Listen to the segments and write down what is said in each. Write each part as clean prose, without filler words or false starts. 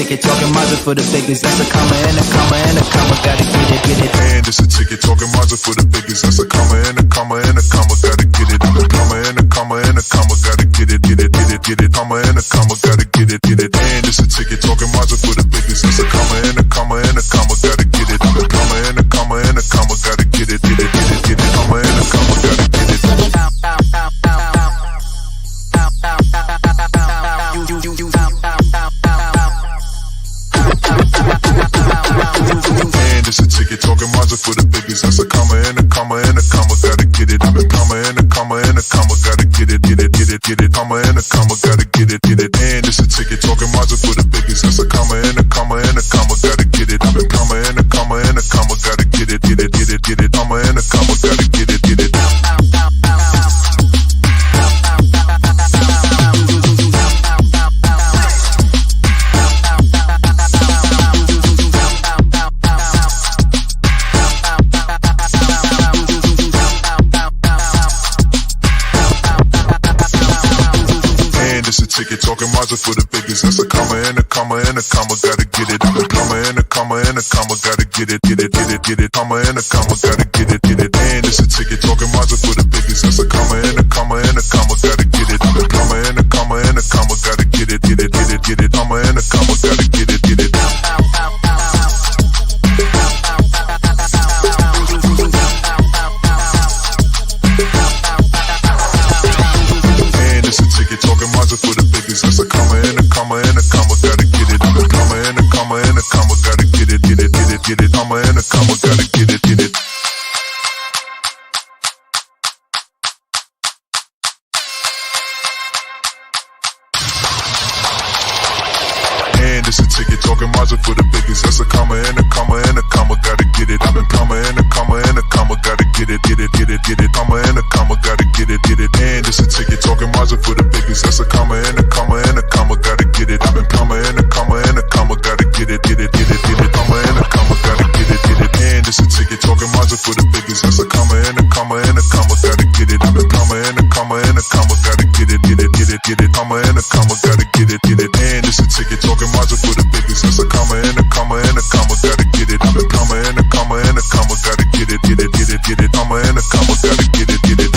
ticket, talking Mazda for the biggest. That's a comma and a comma and a comma, gotta get it, get it. And it's a ticket, talking Mazda for the biggest. That's a comma and a comma and a comma, gotta get it. A comma and a comma and a comma, gotta get it, get it, get it, get it. Comma and a comma, gotta get it, get it. And it's a ticket, talking Mazda for the biggest. That's a comma and a comma and a comma, gotta get it. A comma and a comma and a comma, gotta get it, get it, get it, get it. Comma and a comma, gotta get it. And it's a ticket, talking Mazda for the biggest. That's a comma and a comma and a comma, gotta get it. A comma and a comma and a comma, gotta get it, get it, get it, get it. Comma and a comma, gotta get it, get it. And it's a ticket, talking Mazda for the biggest. That's a comma and a comma and a comma, gotta get it. A comma and a comma and a comma, gotta get it, get it, get it, get it. Comma and a comma, gotta get it, get it. Ticket, talking Mazda for the biggest. That's a comma and a comma and a comma, gotta get it. A comma and a comma and a comma, gotta get it, get it, get it, get it. Comma and a comma, gotta get it, get it. And it's a ticket, talking Mazda for the biggest. That's a comma and a comma and a comma, gotta get it. A comma and a comma and a comma, gotta get it, get it, get it, get it. Comma and a comma, gotta get it, get it. It's a ticket, talking Mazda for the biggest. That's a comma and a comma and a comma, gotta get it. A comma and a comma and a comma, gotta get it, get it, get it, get it. Comma and a comma, gotta get it, get it. And it's a ticket, talking Mazda for the biggest. That's a comma and a comma and a comma, gotta get it. A comma and a comma and a comma, gotta get it, get it, get it, get it. Comma and a comma, gotta get it, get it. And it's a ticket, talking Mazda for the biggest. That's a comma and a comma and a comma, gotta get it. A comma and a comma and a comma, gotta get it, get it, get it, get it. Comma and a comma, gotta get it, get it. And it's a ticket, talking Mazda for the biggest. That's a comma and a comma and a comma, gotta get it. A comma and a comma and a comma, gotta get it, get it, get it, get it. Comma and a comma, gotta get it, get it. And it's a ticket, talking Mazda for the biggest. That's a comma and a comma and a comma, gotta get it. A comma and a comma and a comma, gotta get it, get it, get it, get it. Comma and a comma, gotta get it, get it.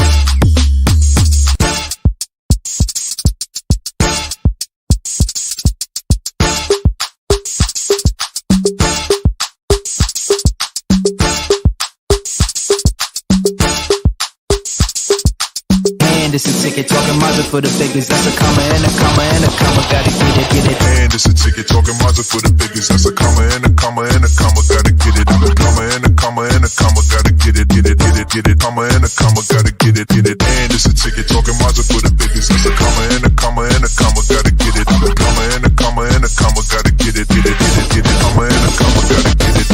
And it's a ticket, talking Mazda for the biggest. That's a comma and a comma and a comma, gotta get it, get it. And it's a ticket, talking Mazda for the biggest. That's a comma and a comma and a comma, gotta get it. A comma and a comma and a comma, gotta get it, get it, get it, get it. Comma and a comma, gotta get it, get it. And it's a ticket, talking Mazda for the biggest. That's a comma and a comma and a comma, gotta get it. A comma and a comma and a comma, gotta get it, get it, get it, get it. Comma and a comma, gotta get it.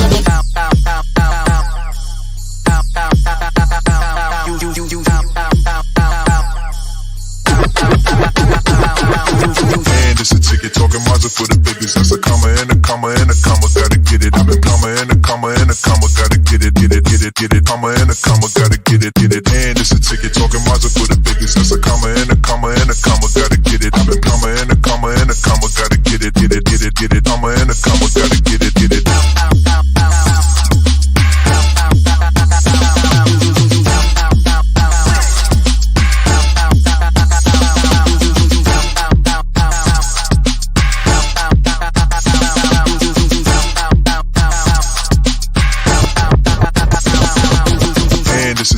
And it's a ticket, talking Mazda for the biggest. That's a comma and a comma and a comma, gotta get it. A comma and a comma and a comma, gotta get it, get it, get it, get it. Comma and a comma, gotta get it, get it. And it's a ticket, talking Mazda for the biggest. That's a comma and a comma and a comma, gotta get it. A comma and a comma and a comma, gotta get it, get it, get it, get it. Comma and a comma, gotta get it, get it.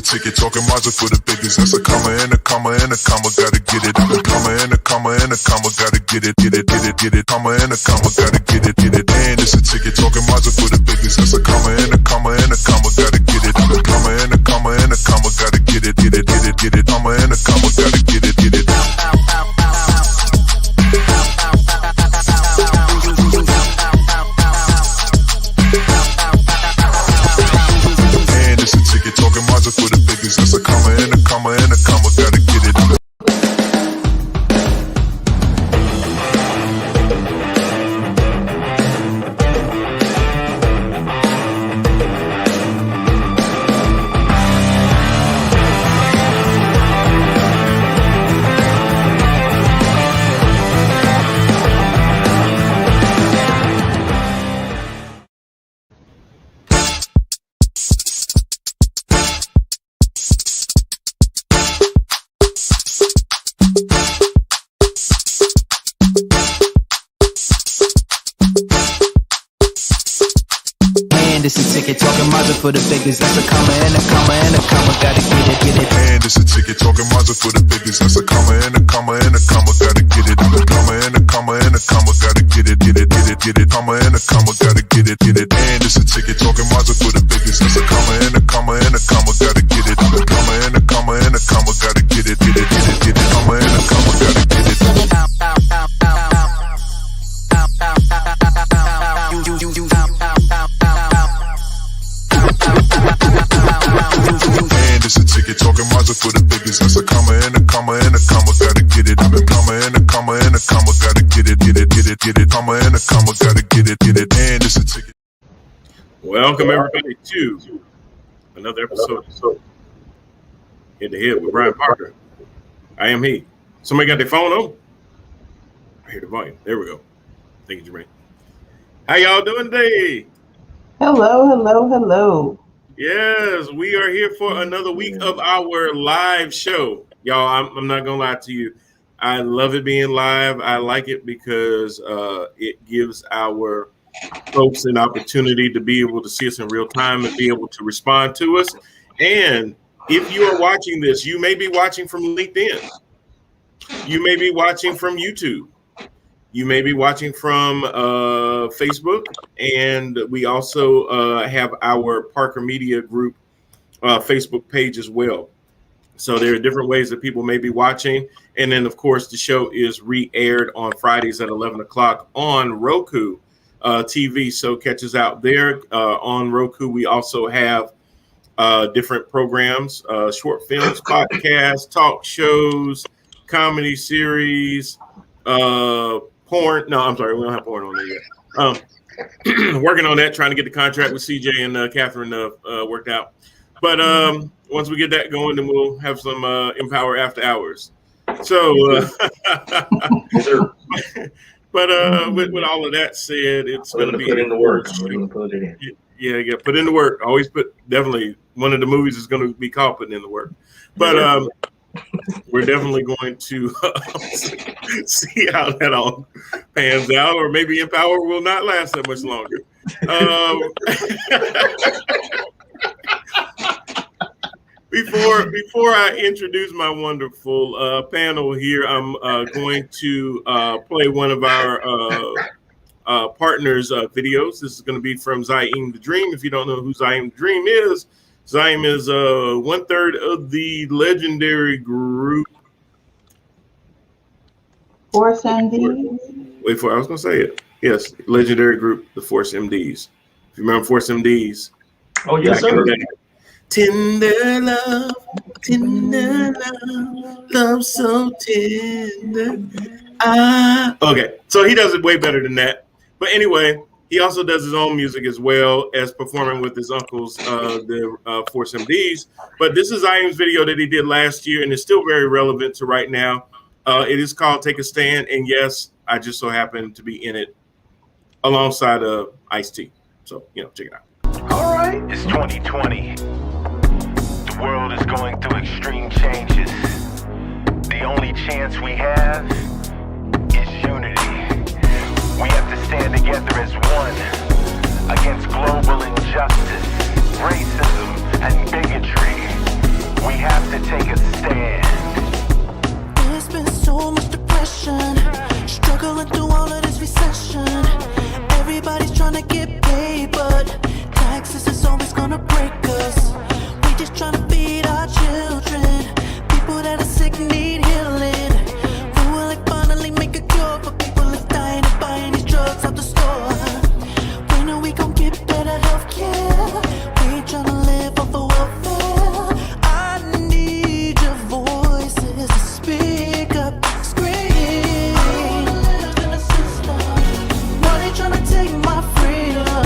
Ticket, talking Mazda for the biggest. That's a comma and a comma and a comma, gotta get it. A comma and a comma and a comma, gotta get it, get it, get it, get it. Comma and a comma, gotta get it, get it. And it's a ticket, talking Mazda for the biggest. That's a comma and a comma and a comma, gotta get it. A comma and a comma and a comma, gotta get it, get it, get it, get it. Comma and a comma, gotta get it, get it. And it's a ticket, talking Mazda for the biggest. That's a comma and a comma and a comma, gotta get it. And it's a ticket talking Mazda for the biggest. That's a comma and a comma and a comma. Gotta get it. And it's a ticket talking Mazda for the biggest. That's a comma and a comma and a comma. Gotta get it. I'm a comma and a comma and a comma. Gotta get it. Comma and a comma. Gotta get it. And it's a ticket talking Mazda for the biggest. That's a comma and a comma and a comma. Gotta get it. I'm a comma and a comma and a comma. Gotta get it. Comma and a comma. Gotta get it. And it's a ticket talking Mazda for the biggest. That's a comma and a comma and a comma. Gotta get it. I'm a comma and a comma and a comma. Gotta get it. Comma and a comma. Gotta get it. And it's a ticket. Welcome everybody to another episode of Head to Head with Brian Parker. I am he. Somebody got their phone on? I hear the volume. There we go. Thank you, Jermaine. How y'all doing today? Hello. Yes, we are here for another week of our live show. Y'all, I'm not going to lie to you. I love it being live. I like it because it gives our folks an opportunity to be able to see us in real time and be able to respond to us. And if you are watching this, you may be watching from LinkedIn. You may be watching from YouTube. You may be watching from Facebook. And we also have our Parker Media Group Facebook page as well. So there are different ways that people may be watching. And then, of course, the show is re-aired on Fridays at 11 o'clock on Roku TV. So catch us out there. On Roku, we also have different programs, short films, podcasts, talk shows, comedy series, porn. No, I'm sorry. We don't have porn on there yet. Working on that, trying to get the contract with CJ and Catherine worked out. But once we get that going, then we'll have some Empower After Hours. So, but with all of that said, it's going to be put in the work. Yeah, put in the work. Always definitely one of the movies is going to be called Putting in the Work. But we're definitely going to see how that all pans out, or maybe Empower will not last that much longer. Before I introduce my wonderful panel here, I'm going to play one of our partners' videos. This is going to be from Zaim the Dream. If you don't know who Zaim the Dream is, Zaim is 1/3 of the legendary group Force MDs. Wait for it. I was going to say it. Yes, legendary group, the Force MDs. If you remember Force MDs. Oh, yes, sir. Tender love, love so tender. Okay, so he does it way better than that. But anyway, he also does his own music as well as performing with his uncles, the Force MDs. But this is Zaim's video that he did last year, and it's still very relevant to right now. It is called Take a Stand, and yes, I just so happen to be in it alongside Ice-T. So, check it out. All right. It's 2020. The world is going through extreme changes. The only chance we have is unity. We have to stand together as one against global injustice, racism, and bigotry. We have to take a stand. There's been so much depression, struggling through all of this recession. Everybody's trying to get paid, but taxes is always gonna break us. We just trying to feed our children. People that are sick need healing. We will finally make a cure for people that's dying and buying these drugs out the store. When are we gonna get better health care? We ain't trying to live off of welfare. I need your voices to speak up, scream. Why they trying to take my freedom?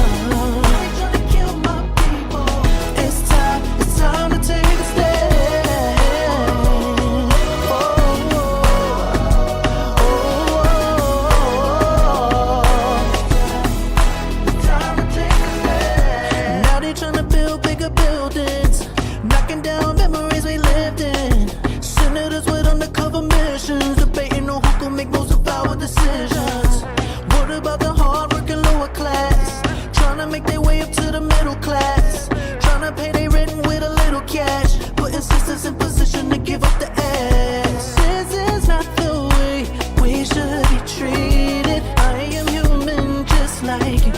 to make their way up to the middle class. Trying to pay their rent with a little cash. Putting sisters in position to give up the ass. This is not the way we should be treated. I am human just like you.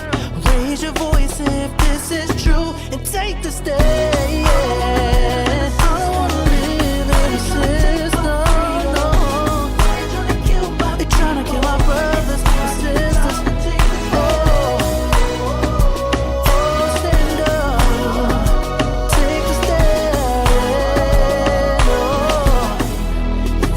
Raise your voice if this is true and take the stand. I don't wanna live in a system, no. They tryna kill our brothers and sisters. Oh, stand up, take the stand. Oh,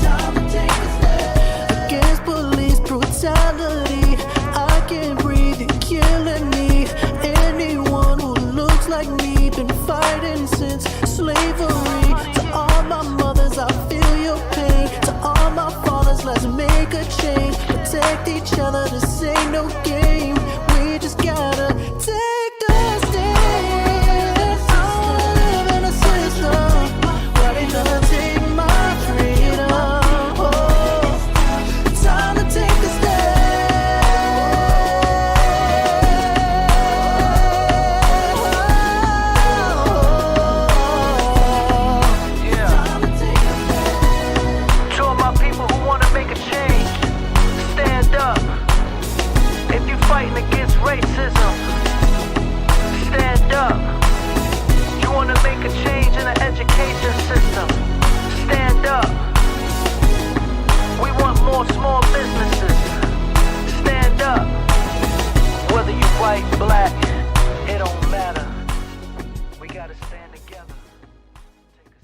time to take the stand against police brutality. I can't breathe, you're killing me. Anyone who looks like me been fighting since slavery. To all my mothers, I feel your pain. To all my fathers, let's make a change. Protect each other, this ain't no game. We just gotta take the stand. I wanna live in a system where they tryna take my freedom. Oh, time to take the stand. To all my people who wanna make a change, stand up. If you're fighting against racism, stand up. You wanna make a change in the education system, stand up. We want more small businesses, stand up. Whether you white, black, it don't matter. We gotta stand together. Take a stand.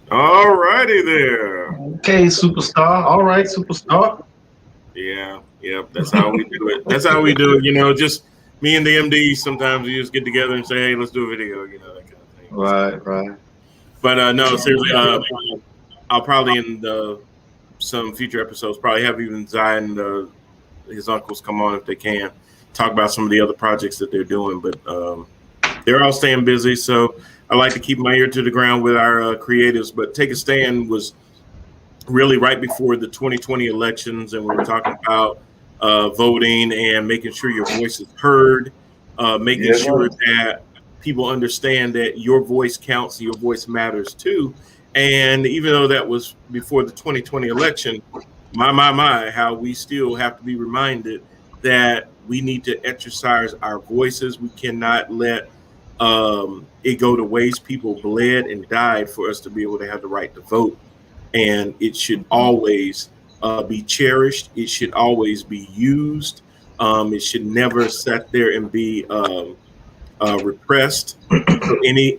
All righty there. Okay, superstar. All right, superstar. Yeah, yep. That's how we do it. That's how we do it. You know, just me and the MDs. Sometimes we just get together and say, "Hey, let's do a video." You know, that kind of thing. Right. But no, seriously, I'll probably in some future episodes probably have even Zion and his uncles come on if they can talk about some of the other projects that they're doing. But they're all staying busy, so I like to keep my ear to the ground with our creatives. But Take a Stand was really right before the 2020 elections, and we were talking about voting and making sure your voice is heard, making sure that people understand that your voice counts and your voice matters too. And even though that was before the 2020 election, my, how we still have to be reminded that we need to exercise our voices. We cannot let it go to waste. People bled and died for us to be able to have the right to vote. And it should always be cherished. It should always be used. It should never sit there and be repressed. So any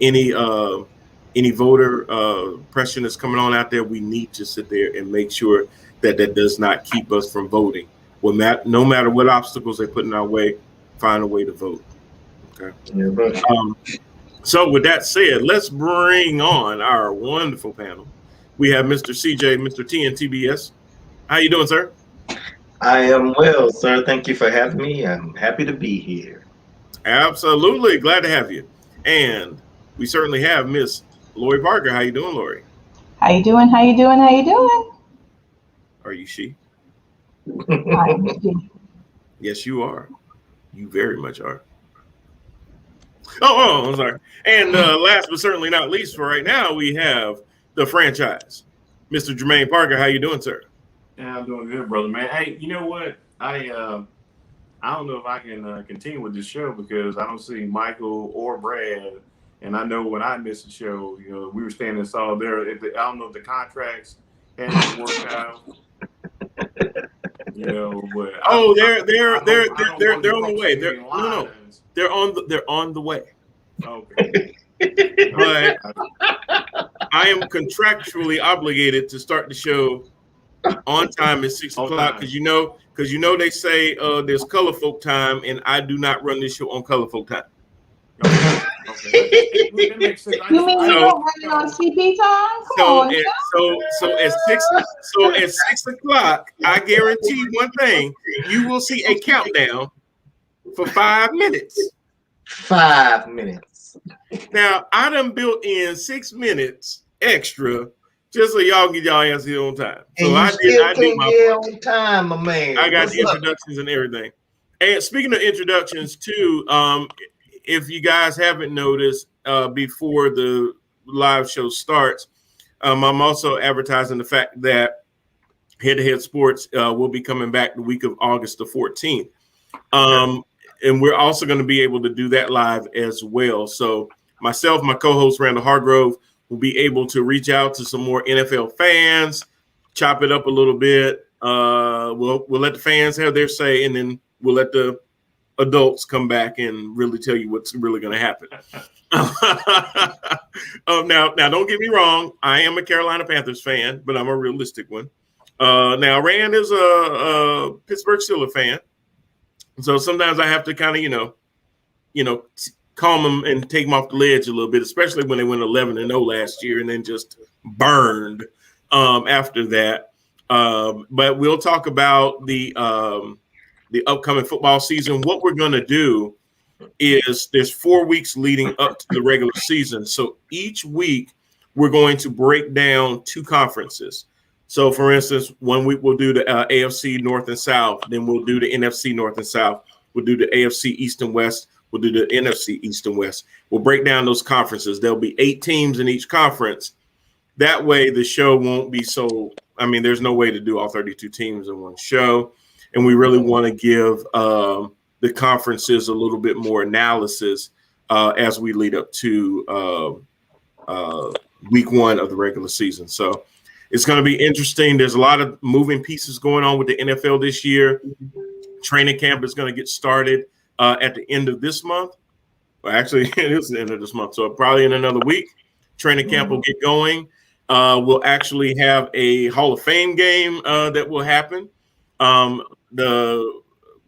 voter pressure that's coming on out there, we need to sit there and make sure that that does not keep us from voting. Well, no matter what obstacles they put in our way, find a way to vote. Okay. Yeah, right. So with that said, let's bring on our wonderful panel. We have Mr. CJ, Mr. T, and TBS. How you doing, sir? I am well, sir. Thank you for having me. I'm happy to be here. Absolutely. Glad to have you. And we certainly have Miss Lori Parker. How you doing, Lori? How you doing? How you doing? How you doing? Are you she? I'm she. Yes, you are. You very much are. Oh, I'm sorry. And last but certainly not least for right now, we have the franchise. Mr. Jermaine Parker, how you doing, sir? Yeah, I'm doing good, brother, man. Hey, you know what? I don't know if I can continue with this show because I don't see Michael or Brad. And I know when I missed the show, you know, we were standing solid there. I don't know if the contracts hadn't worked out. You know, but they're on the way. They're on the way. Okay. But I am contractually obligated to start the show on time at 6 o'clock because you know they say there's color folk time, and I do not run this show on color folk time. Okay. That makes sense. You mean you don't run it on CP time? Come on. So at 6 o'clock, I guarantee one thing: you will see a countdown for 5 minutes. 5 minutes. Now I done built in 6 minutes extra Just so y'all get y'all ass here on time. So And you I still did can't my get part. on time, my man. I got What's the up? introductions and everything. And speaking of introductions too, if you guys haven't noticed, before the live show starts, I'm also advertising the fact that Head to Head Sports will be coming back the week of August the 14th. And we're also going to be able to do that live as well. So myself, my co-host Randall Hargrove, will be able to reach out to some more NFL fans, chop it up a little bit. We'll let the fans have their say, and then we'll let the adults come back and really tell you what's really going to happen. Now, don't get me wrong. I am a Carolina Panthers fan, but I'm a realistic one. Now, Rand is a Pittsburgh Steelers fan. So sometimes I have to kind of, calm them and take them off the ledge a little bit, especially when they went 11-0 last year and then just burned after that. But we'll talk about the upcoming football season. What we're going to do is there's 4 weeks leading up to the regular season. So each week we're going to break down 2 conferences. So, for instance, 1 week we'll do the AFC North and South. Then we'll do the NFC North and South. We'll do the AFC East and West. We'll do the NFC East and West. We'll break down those conferences. There'll be 8 teams in each conference. That way the show won't be so – there's no way to do all 32 teams in one show. And we really want to give the conferences a little bit more analysis as we lead up to week 1 of the regular season. So – it's going to be interesting. There's a lot of moving pieces going on with the NFL this year. Training camp is going to get started at the end of this month. Well, actually, it is the end of this month. So probably in another week, training camp will get going. We'll actually have a Hall of Fame game that will happen. The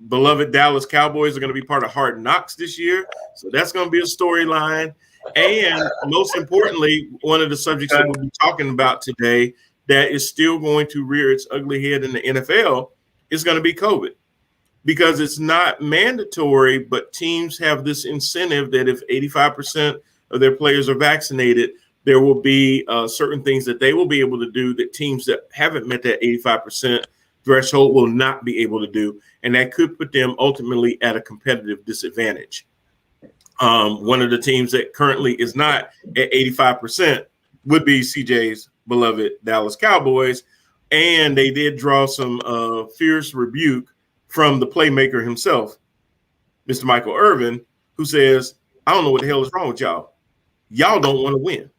beloved Dallas Cowboys are going to be part of Hard Knocks this year. So that's going to be a storyline. And most importantly, one of the subjects that we'll be talking about today that is still going to rear its ugly head in the NFL is going to be COVID, because it's not mandatory, but teams have this incentive that if 85% of their players are vaccinated, there will be certain things that they will be able to do that teams that haven't met that 85% threshold will not be able to do. And that could put them ultimately at a competitive disadvantage. One of the teams that currently is not at 85% would be CJ's beloved Dallas Cowboys. And they did draw some fierce rebuke from the playmaker himself, Mr. Michael Irvin, who says, I don't know what the hell is wrong with y'all. Y'all don't want to win.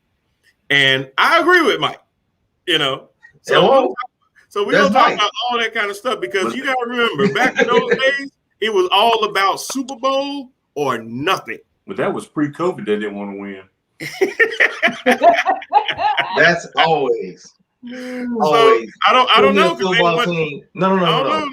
And I agree with Mike, So we're going to talk about all that kind of stuff, because you got to remember, back in those days, it was all about Super Bowl or nothing. But that was pre-COVID. They didn't want to win. That's always. So I don't know. Football team. No.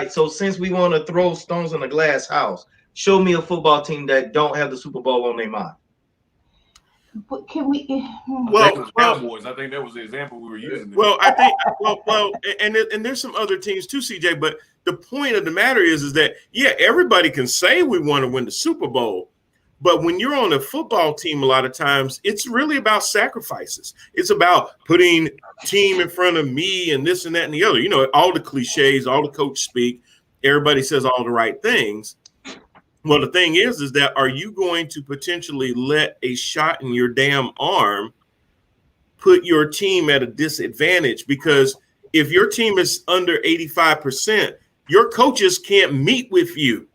So since we want to throw stones in the glass house, show me a football team that don't have the Super Bowl on their mind. But can we? Cowboys. I think that was the example we were using. Well, I think and there's some other teams too, CJ. But the point of the matter is that everybody can say we want to win the Super Bowl, but when you're on a football team, a lot of times it's really about sacrifices. It's about putting team in front of me and this and that and the other. All the cliches, all the coach speak. Everybody says all the right things. Well, the thing is that are you going to potentially let a shot in your damn arm put your team at a disadvantage? Because if your team is under 85%, your coaches can't meet with you.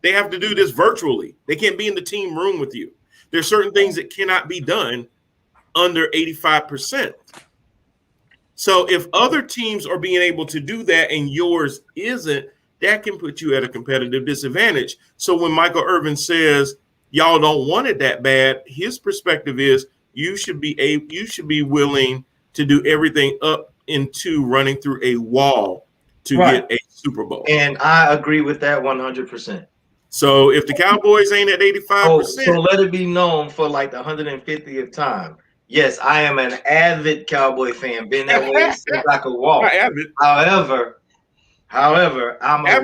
They have to do this virtually. They can't be in the team room with you. There's certain things that cannot be done under 85%. So if other teams are being able to do that and yours isn't, that can put you at a competitive disadvantage. So when Michael Irvin says y'all don't want it that bad, his perspective is you should be willing to do everything up into running through a wall to get a Super Bowl. And I agree with that 100%. So if the Cowboys ain't at 85%, so let it be known for like the 150th time. Yes, I am an avid Cowboy fan. Been that way since I could walk. However, I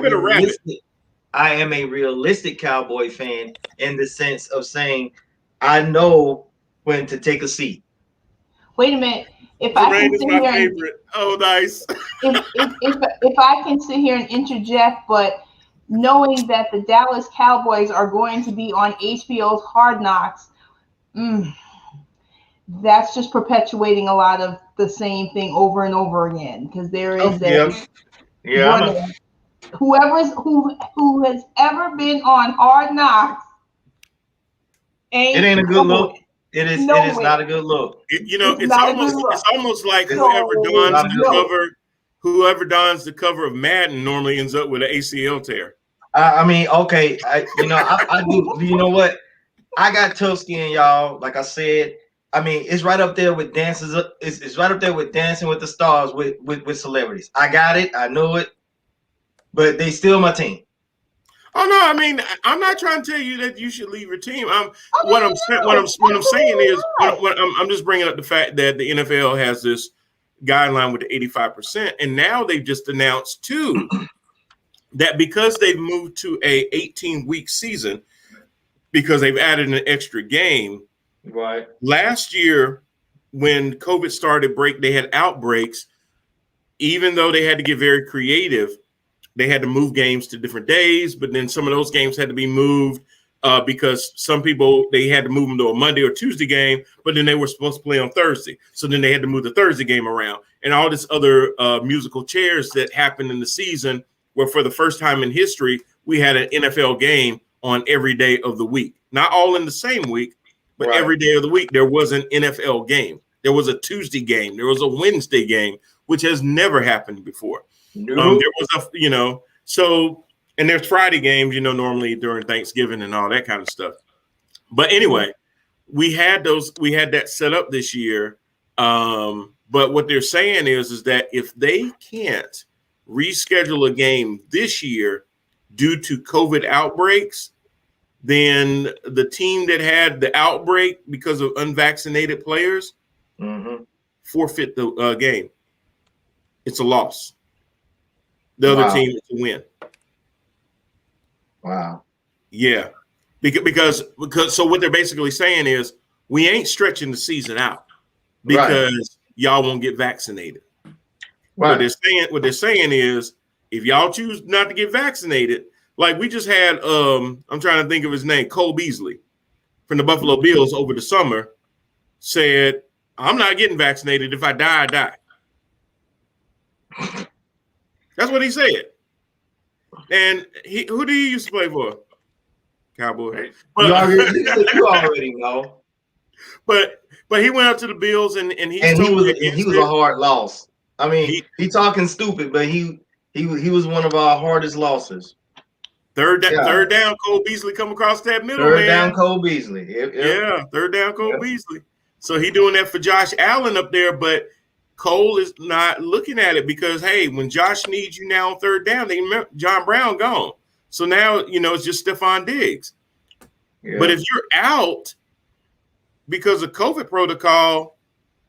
am a realistic Cowboy fan in the sense of saying I know when to take a seat. Wait a minute. If I Jermaine can is sit my here and favorite. Oh, nice. if I can sit here and interject, but knowing that the Dallas Cowboys are going to be on HBO's Hard Knocks, that's just perpetuating a lot of the same thing over and over again. Because there is who has ever been on Hard Knocks it ain't a good look. It is not a good look. It's not a good look. almost like So, whoever dons the cover of Madden normally ends up with an ACL tear. I mean, okay, I do. You know what? I got tough skin, y'all. Like I said, I mean, it's right up there with dances. It's right up there with Dancing with the Stars with celebrities. I got it. I know it, but they still my team. Oh no, I mean, I'm not trying to tell you that you should leave your team. What I'm saying is, I'm just bringing up the fact that the NFL has this guideline with the 85%, and now they've just announced too that because they've moved to a 18-week season, because they've added an extra game. Right. Last year, when COVID started they had outbreaks. Even though they had to get very creative, they had to move games to different days, but then some of those games had to be moved because some people, they had to move them to a Monday or Tuesday game, but then they were supposed to play on Thursday. So then they had to move the Thursday game around, and all this other musical chairs that happened in the season where for the first time in history, we had an NFL game on every day of the week. Not all in the same week, but every day of the week, there was an NFL game. There was a Tuesday game. There was a Wednesday game, which has never happened before. Nope. There was so, and there's Friday games, normally during Thanksgiving and all that kind of stuff. But anyway, we had that set up this year. But what they're saying is that if they can't reschedule a game this year due to COVID outbreaks, then the team that had the outbreak because of unvaccinated players forfeit the game. It's a loss. The other team is a win. Wow. Yeah. Because so what they're basically saying is we ain't stretching the season out because y'all won't get vaccinated. Right. What they're saying is if y'all choose not to get vaccinated, like we just had I'm trying to think of his name, Cole Beasley from the Buffalo Bills over the summer said, I'm not getting vaccinated. If I die, I die. That's what he said. And who do you used to play for? Cowboy. You already know. But he went up to the Bills and he was a hard loss. I mean, he talking stupid, but he was one of our hardest losses. Third down, Cole Beasley come across that middle. Third down, Cole Beasley. Yep. Yeah, third down, Cole Beasley. So he doing that for Josh Allen up there, but Cole is not looking at it because, hey, when Josh needs you now on third down, John Brown gone. So now, it's just Stephon Diggs. Yeah. But if you're out because of COVID protocol,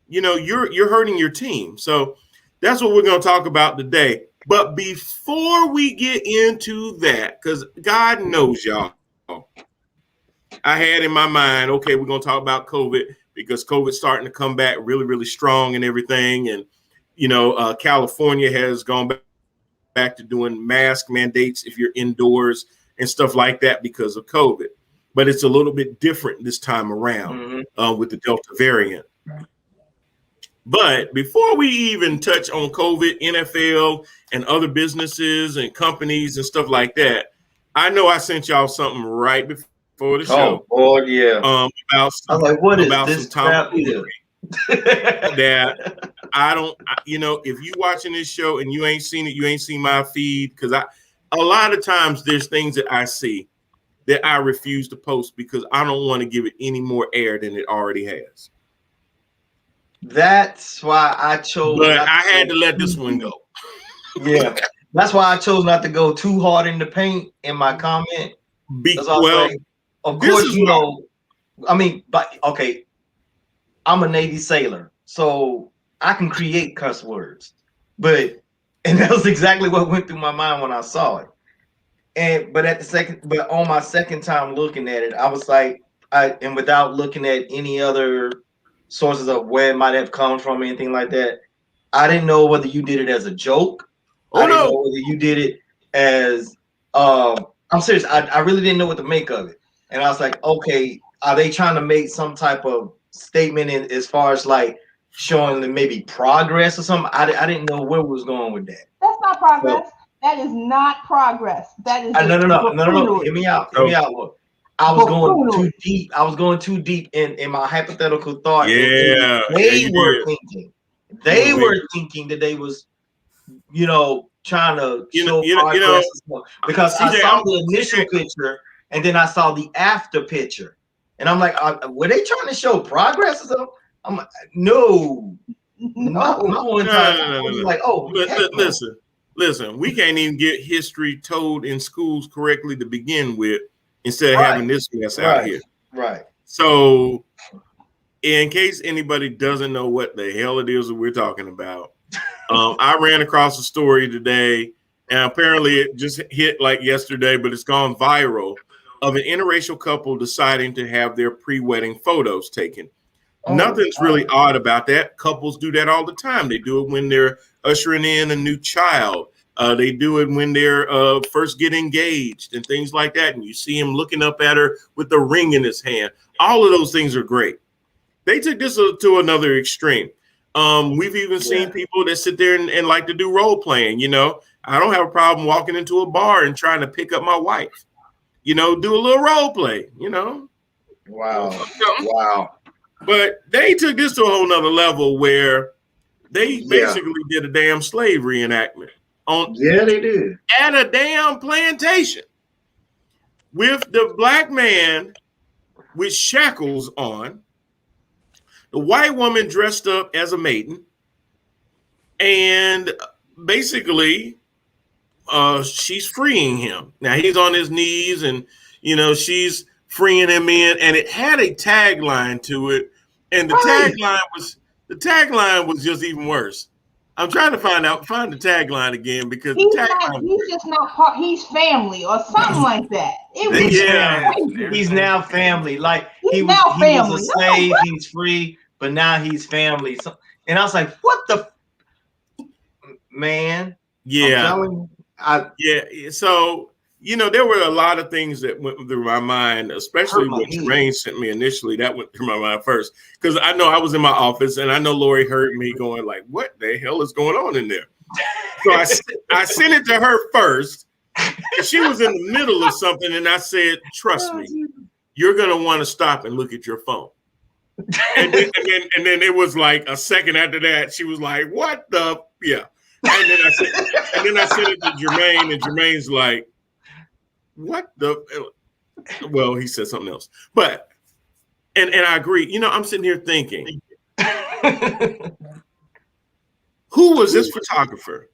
you're hurting your team. So that's what we're going to talk about today. But before we get into that, because God knows y'all, I had in my mind, okay, we're going to talk about COVID because COVID's starting to come back really, really strong and everything. And, California has gone back to doing mask mandates if you're indoors and stuff like that because of COVID. But it's a little bit different this time around with the Delta variant. But before we even touch on COVID, NFL, and other businesses and companies and stuff like that, I know I sent y'all something right before the show. Oh, yeah. About some, I was like, what is some this tomfoolery that if you watching this show and you ain't seen it, you ain't seen my feed, because a lot of times there's things that I see that I refuse to post because I don't want to give it any more air than it already has. That's why I chose. But I had to let this one go. Yeah, that's why I chose not to go too hard in the paint in my comment. Of course, okay, I'm a Navy sailor, so I can create cuss words. And that was exactly what went through my mind when I saw it. But on my second time looking at it, I was like, and without looking at any other sources of where it might have come from, anything like that, I didn't know whether you did it as a joke. Oh I didn't know no. whether you did it as I'm serious. I really didn't know what to make of it. And I was like, okay, are they trying to make some type of statement in as far as like showing them maybe progress or something? I didn't know where we was going with that. That's not progress. That is not progress. That is No. buffoonery. Hear me out. So- Look, I was going Buffoonery. too deep. I was going too deep in my hypothetical thought. And Yeah, they you were did. thinking. You They were were thinking that they was, trying to You know- show you know- progress and stuff. Because I CJ, saw the initial picture and then I saw the after picture. And I'm like, were they trying to show progress or something? I'm like, no. My one time I was No. like, oh, heck no. Listen. We can't even get history told in schools correctly to begin with, instead of Right. having this mess out here. Right. So, in case anybody doesn't know what the hell it is that we're talking about, I ran across a story today, and apparently it just hit like yesterday, but it's gone viral, of an interracial couple deciding to have their pre-wedding photos taken. Nothing's really odd about that. Couples do that all the time. They do it when they're ushering in a new child. They do it when they're first get engaged and things like that. And you see him looking up at her with the ring in his hand. All of those things are great. They took this to another extreme. We've even seen people that sit there and like to do role playing. I don't have a problem walking into a bar and trying to pick up my wife. Do a little role play. Wow. But they took this to a whole nother level where they basically did a damn slave reenactment They did. at a damn plantation with the black man with shackles on, the white woman dressed up as a maiden, and basically she's freeing him. Now he's on his knees and she's freeing him in, and it had a tagline to it, and the tagline was just even worse. I'm trying to find the tagline again because he's just not part. He's family or something like that. He's now family. Like he was a slave. He's free, but now he's family. So, and I was like, what the man? Yeah. So there were a lot of things that went through my mind, especially what Jermaine sent me initially. That went through my mind first because I know I was in my office and I know Lori heard me going like, "What the hell is going on in there?" So I sent it to her first. She was in the middle of something, and I said, "Trust me, you're gonna want to stop and look at your phone." And then it was like a second after that, she was like, "What the yeah?" And then I sent it to Jermaine, and Jermaine's like, what the? Well, he said something else, but and I agree. I'm sitting here thinking, who was this photographer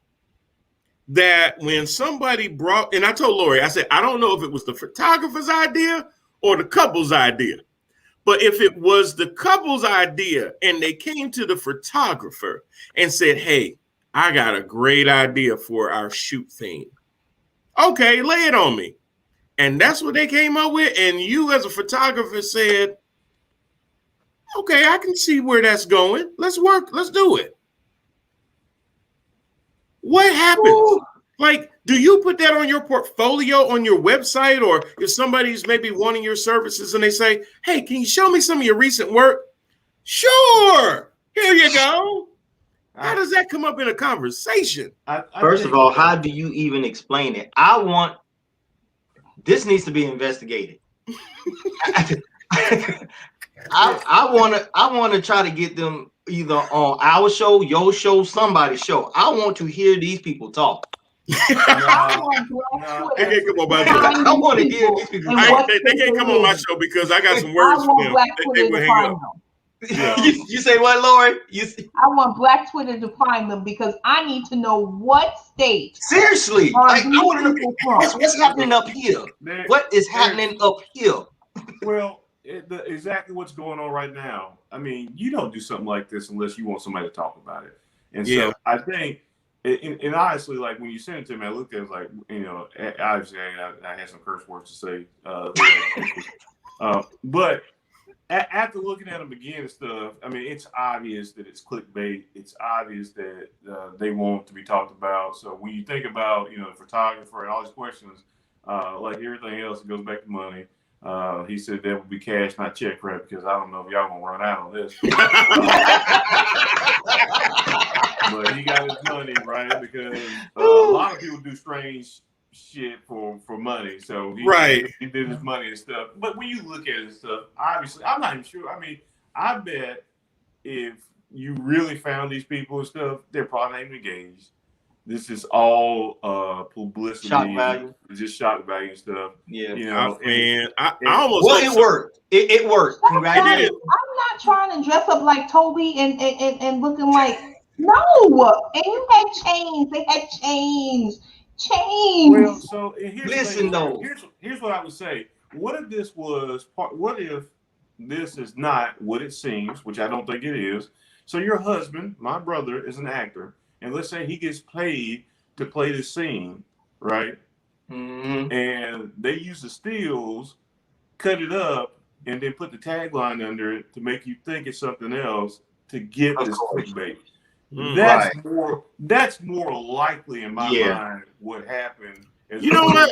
that when somebody brought? And I told Lori, I said, I don't know if it was the photographer's idea or the couple's idea, but if it was the couple's idea and they came to the photographer and said, "Hey, I got a great idea for our shoot theme. Okay, lay it on me." And that's what they came up with. And you as a photographer said, "Okay, I can see where that's going. Let's work. Let's do it." What happens? Ooh. Like, do you put that on your portfolio on your website? Or if somebody's maybe wanting your services and they say, "Hey, can you show me some of your recent work?" Sure. Here you go. How does that come up in a conversation? First of all, how do you even explain it? This needs to be investigated. I want to try to get them either on our show, your show, somebody's show. I want to hear these people talk. I want to hear these people. They can't come on my show because I got some words for them. They will hang up. Yeah. You say what, Lori? I want Black Twitter to find them because I need to know what state. Seriously, I want to know what's happening up here. What is happening up here? Well, exactly what's going on right now. I mean, you don't do something like this unless you want somebody to talk about it. And so I think, and honestly, like when you sent it to me, I looked at it like, obviously I had some curse words to say. But after looking at them again and stuff, I mean, it's obvious that it's clickbait. It's obvious that they want to be talked about. So when you think about, the photographer and all these questions, like everything else, it goes back to money. He said that would be cash, not check, right? Because I don't know if y'all gonna run out on this. But he got his money, right? Because a lot of people do strange shit for money. So he did his money and stuff. But when you look at it and stuff, obviously, I'm not even sure. I mean, I bet if you really found these people and stuff, they're probably not even engaged. This is all publicity, shock value, just shock value and stuff. Yeah, I almost. Well, it worked. It worked. Congratulations. I'm not trying to dress up like Toby and looking like no. And you had chains. They had chains. Well, so listen though. Here's what I would say. What if this was part? What if this is not what it seems, which I don't think it is? So your husband, my brother, is an actor. And let's say he gets paid to play the scene, right? Mm-hmm. And they use the stills, cut it up, and then put the tagline under it to make you think it's something else to get this clickbait. That's more likely in my mind what happened. You know what?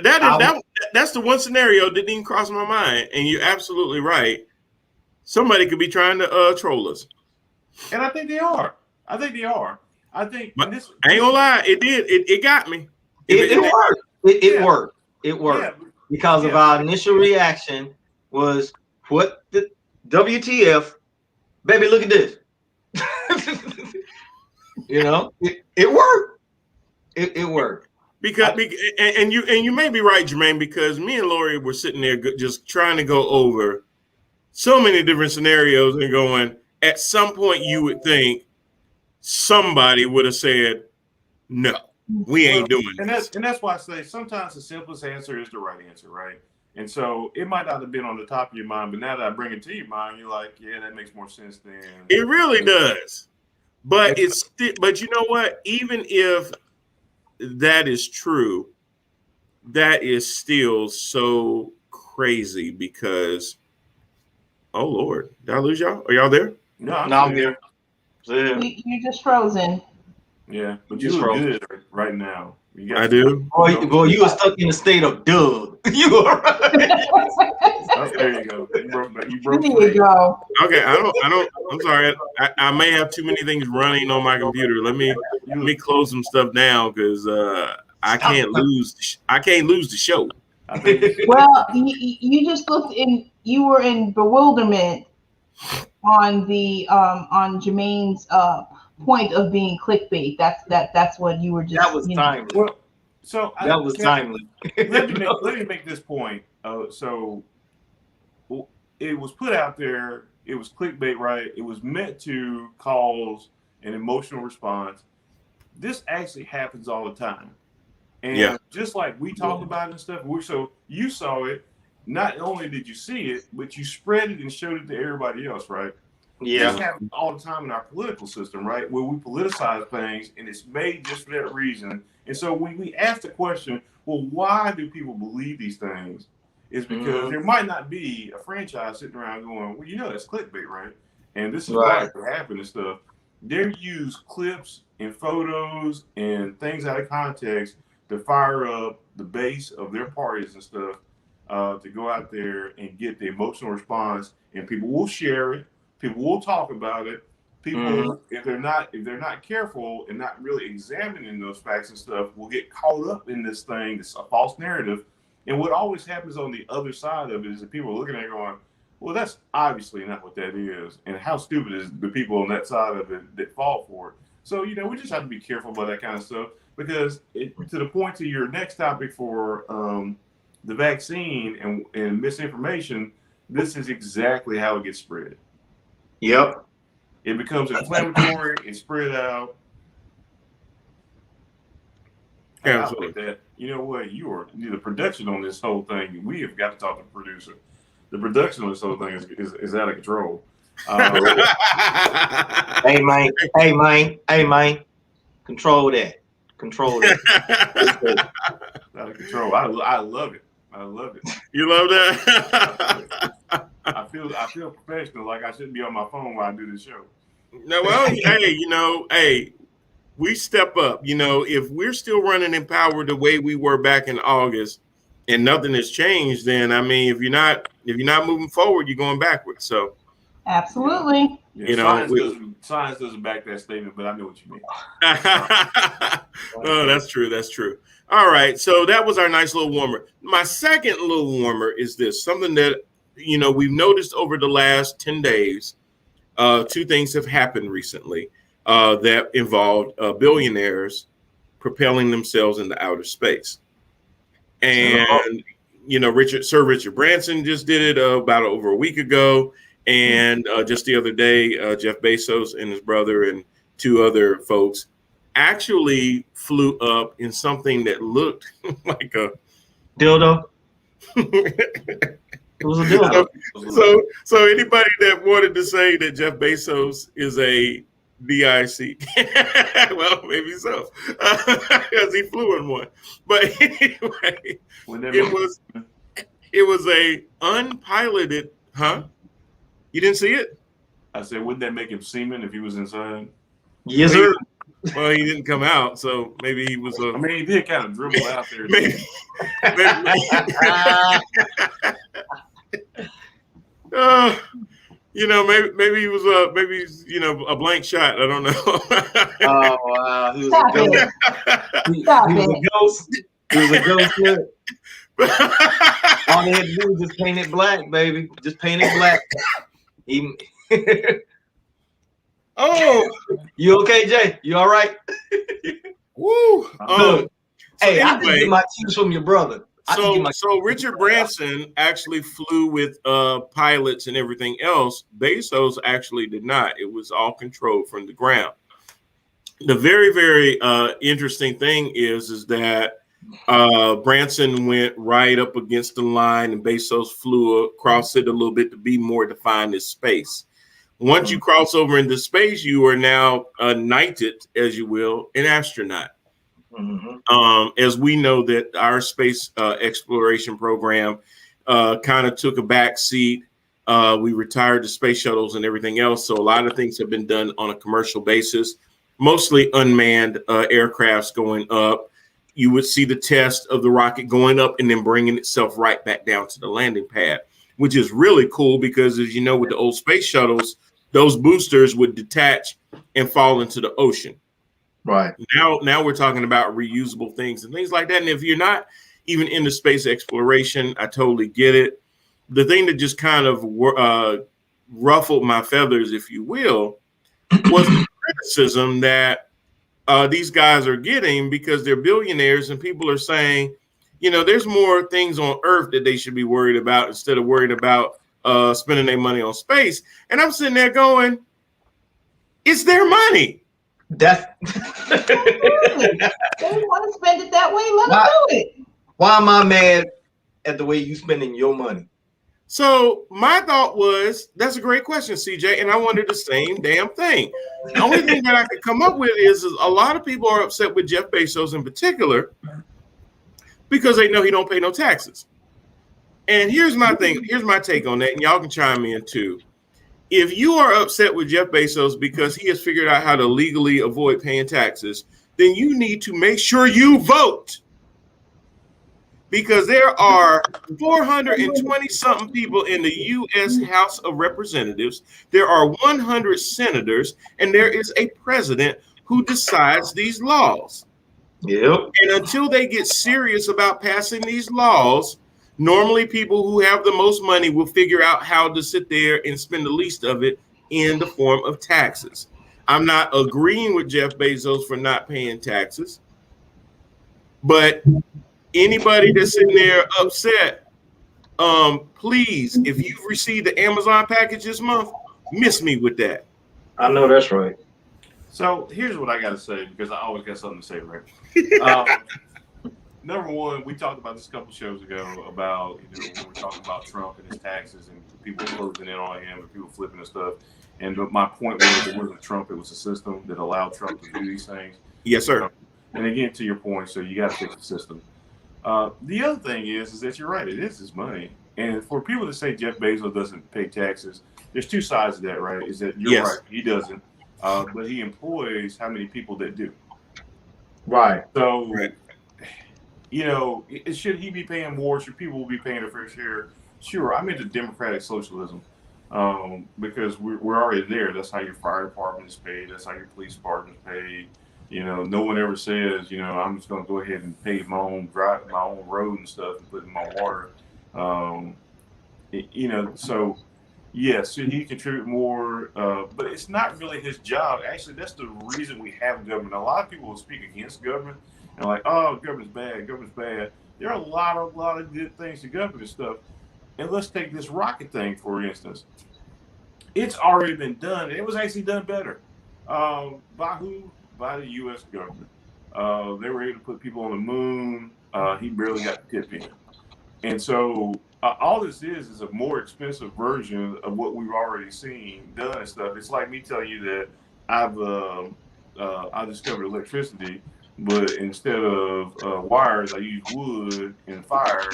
That's the one scenario that didn't cross my mind, and you're absolutely right. Somebody could be trying to troll us, and I think they are. I think, but this, I ain't gonna lie, it did. It got me. It worked. It worked. It worked because of our initial reaction was what the WTF, baby. Look at this. It worked. It worked. Because and you may be right, Jermaine, because me and Lori were sitting there just trying to go over so many different scenarios and going. At some point, you would think somebody would have said, "No, we ain't doing this." And that's why I say sometimes the simplest answer is the right answer, right? And so it might not have been on the top of your mind, but now that I bring it to your mind, you're like, yeah, that makes more sense than it really does. But but you know what? Even if that is true, that is still so crazy because, oh Lord, did I lose y'all? Are y'all there? No, I'm here. You're just frozen. Yeah, but you look good right now. I do. Boy, you were stuck in a state of Doug. You were right. Oh, there you go. You broke. There you go. Okay, I don't. I'm sorry. I may have too many things running on my computer. Let me close some stuff down because I can't lose. I can't lose the show. Well, you just looked in. You were in bewilderment on the on Jermaine's point of being clickbait. That's what you were just. That was timely. Well, so that was timely. Let me make this point. So it was put out there. It was clickbait, right? It was meant to cause an emotional response. This actually happens all the time, and just like we talk about it and stuff. So you saw it. Not only did you see it, but you spread it and showed it to everybody else, right? Yeah. This happens all the time in our political system, right? Where we politicize things and it's made just for that reason. And so when we ask the question, well, why do people believe these things? It's because there might not be a franchise sitting around going, well, that's clickbait, right? And this is why it happened and stuff. They use clips and photos and things out of context to fire up the base of their parties and stuff. To go out there and get the emotional response, and people will share it. People will talk about it. People, if they're not careful and not really examining those facts and stuff, will get caught up in this thing, this a false narrative. And what always happens on the other side of it is that people are looking at it going, well, that's obviously not what that is. And how stupid is the people on that side of it that fall for it. So, we just have to be careful about that kind of stuff because to the point to your next topic for the vaccine and misinformation, this is exactly how it gets spread. Yep. It becomes inflammatory, it's spread out. Absolutely. That. You know what? The production on this whole thing, we have got to talk to the producer. The production on this whole thing is out of control. Hey, man. Control that. Out of control. I love it. I love it. You love that? I feel professional, like I shouldn't be on my phone while I do this show. No, well, hey, we step up. If we're still running in power the way we were back in August, and nothing has changed, then I mean, if you're not moving forward, you're going backwards. So, absolutely. Yeah, science doesn't back that statement, but I know what you mean. Oh, that's true. That's true. All right. So that was our nice little warmer. My second little warmer is this, something that, we've noticed over the last 10 days. Two things have happened recently that involved billionaires propelling themselves into outer space. And, Sir Richard Branson just did it about over a week ago. And just the other day, Jeff Bezos and his brother and two other folks actually flew up in something that looked like a dildo. It was a dildo. So anybody that wanted to say that Jeff Bezos is a DIC, well, maybe so, because he flew in one. But anyway, it was a unpiloted, huh? You didn't see it? I said, wouldn't that make him semen if he was inside? Yes, sir. Well, he didn't come out, so maybe he was. I mean, he did kind of dribble out there. Maybe. Maybe he was maybe he's, a blank shot. I don't know. Oh wow, he was a ghost. He was a ghost. He was a ghost. All they had to do was just paint it black, baby. Just paint it black. Oh, you okay, Jay? You all right? Woo. Hey, I can get my tears from your brother. So Richard Branson actually flew with pilots and everything else. Bezos actually did not. It was all controlled from the ground. The very, very interesting thing is that Branson went right up against the line, and Bezos flew across it a little bit to be more defined as space. Once you cross over into space, you are now knighted, as you will, an astronaut. As we know that our space exploration program kind of took a back seat. We retired the space shuttles and everything else. So a lot of things have been done on a commercial basis, mostly unmanned aircrafts going up. You would see the test of the rocket going up and then bringing itself right back down to the landing pad, which is really cool because, as you know, with the old space shuttles, those boosters would detach and fall into the ocean. Right. Now we're talking about reusable things and things like that. And if you're not even into space exploration, I totally get it. The thing that just kind of ruffled my feathers, if you will, was the criticism that these guys are getting because they're billionaires and people are saying, there's more things on Earth that they should be worried about instead of worried about spending their money on space. And I'm sitting there going, it's their money. That's they want to spend it that way. Let them do it. Why am I mad at the way you spending your money? So my thought was, that's a great question, CJ, and I wanted the same damn thing. The only thing that I could come up with is a lot of people are upset with Jeff Bezos in particular because they know he don't pay no taxes. And here's my thing. Here's my take on that, and y'all can chime in too. If you are upset with Jeff Bezos because he has figured out how to legally avoid paying taxes, then you need to make sure you vote. Because there are 420-something people in the U.S. House of Representatives. There are 100 senators, and there is a president who decides these laws. Yep. And until they get serious about passing these laws, normally people who have the most money will figure out how to sit there and spend the least of it in the form of taxes. I'm not agreeing with Jeff Bezos for not paying taxes, but anybody that's sitting there upset, please, if you've received the Amazon package this month, miss me with that. I know that's right. So here's what I got to say, because I always got something to say, Rick. Number one, we talked about this a couple shows ago about, when we're talking about Trump and his taxes and people closing in on him and people flipping and stuff. And my point was, it wasn't Trump, it was a system that allowed Trump to do these things. Yes, sir. And again, to your point, so you got to fix the system. The other thing is that you're right. It is his money, and for people to say Jeff Bezos doesn't pay taxes, there's two sides to that, right? Is that you're right, Yes. he doesn't, but he employs how many people that do. Right. So, should he be paying more? Should people be paying their fair share? Sure. I'm into democratic socialism because we're already there. That's how your fire department is paid. That's how your police department is paid. No one ever says, I'm just going to go ahead and pave my own road and stuff and put in my water. Um, so yes, should he contribute more? But it's not really his job. Actually, that's the reason we have government. A lot of people will speak against government and like, oh, government's bad, government's bad. There are a lot of good things to government and stuff. And let's take this rocket thing, for instance. It's already been done. It was actually done better. By who? By the U.S. government. They were able to put people on the moon. He barely got the tip in. And so all this is a more expensive version of what we've already seen done and stuff. It's like me telling you that I discovered electricity, but instead of wires, I use wood and fire,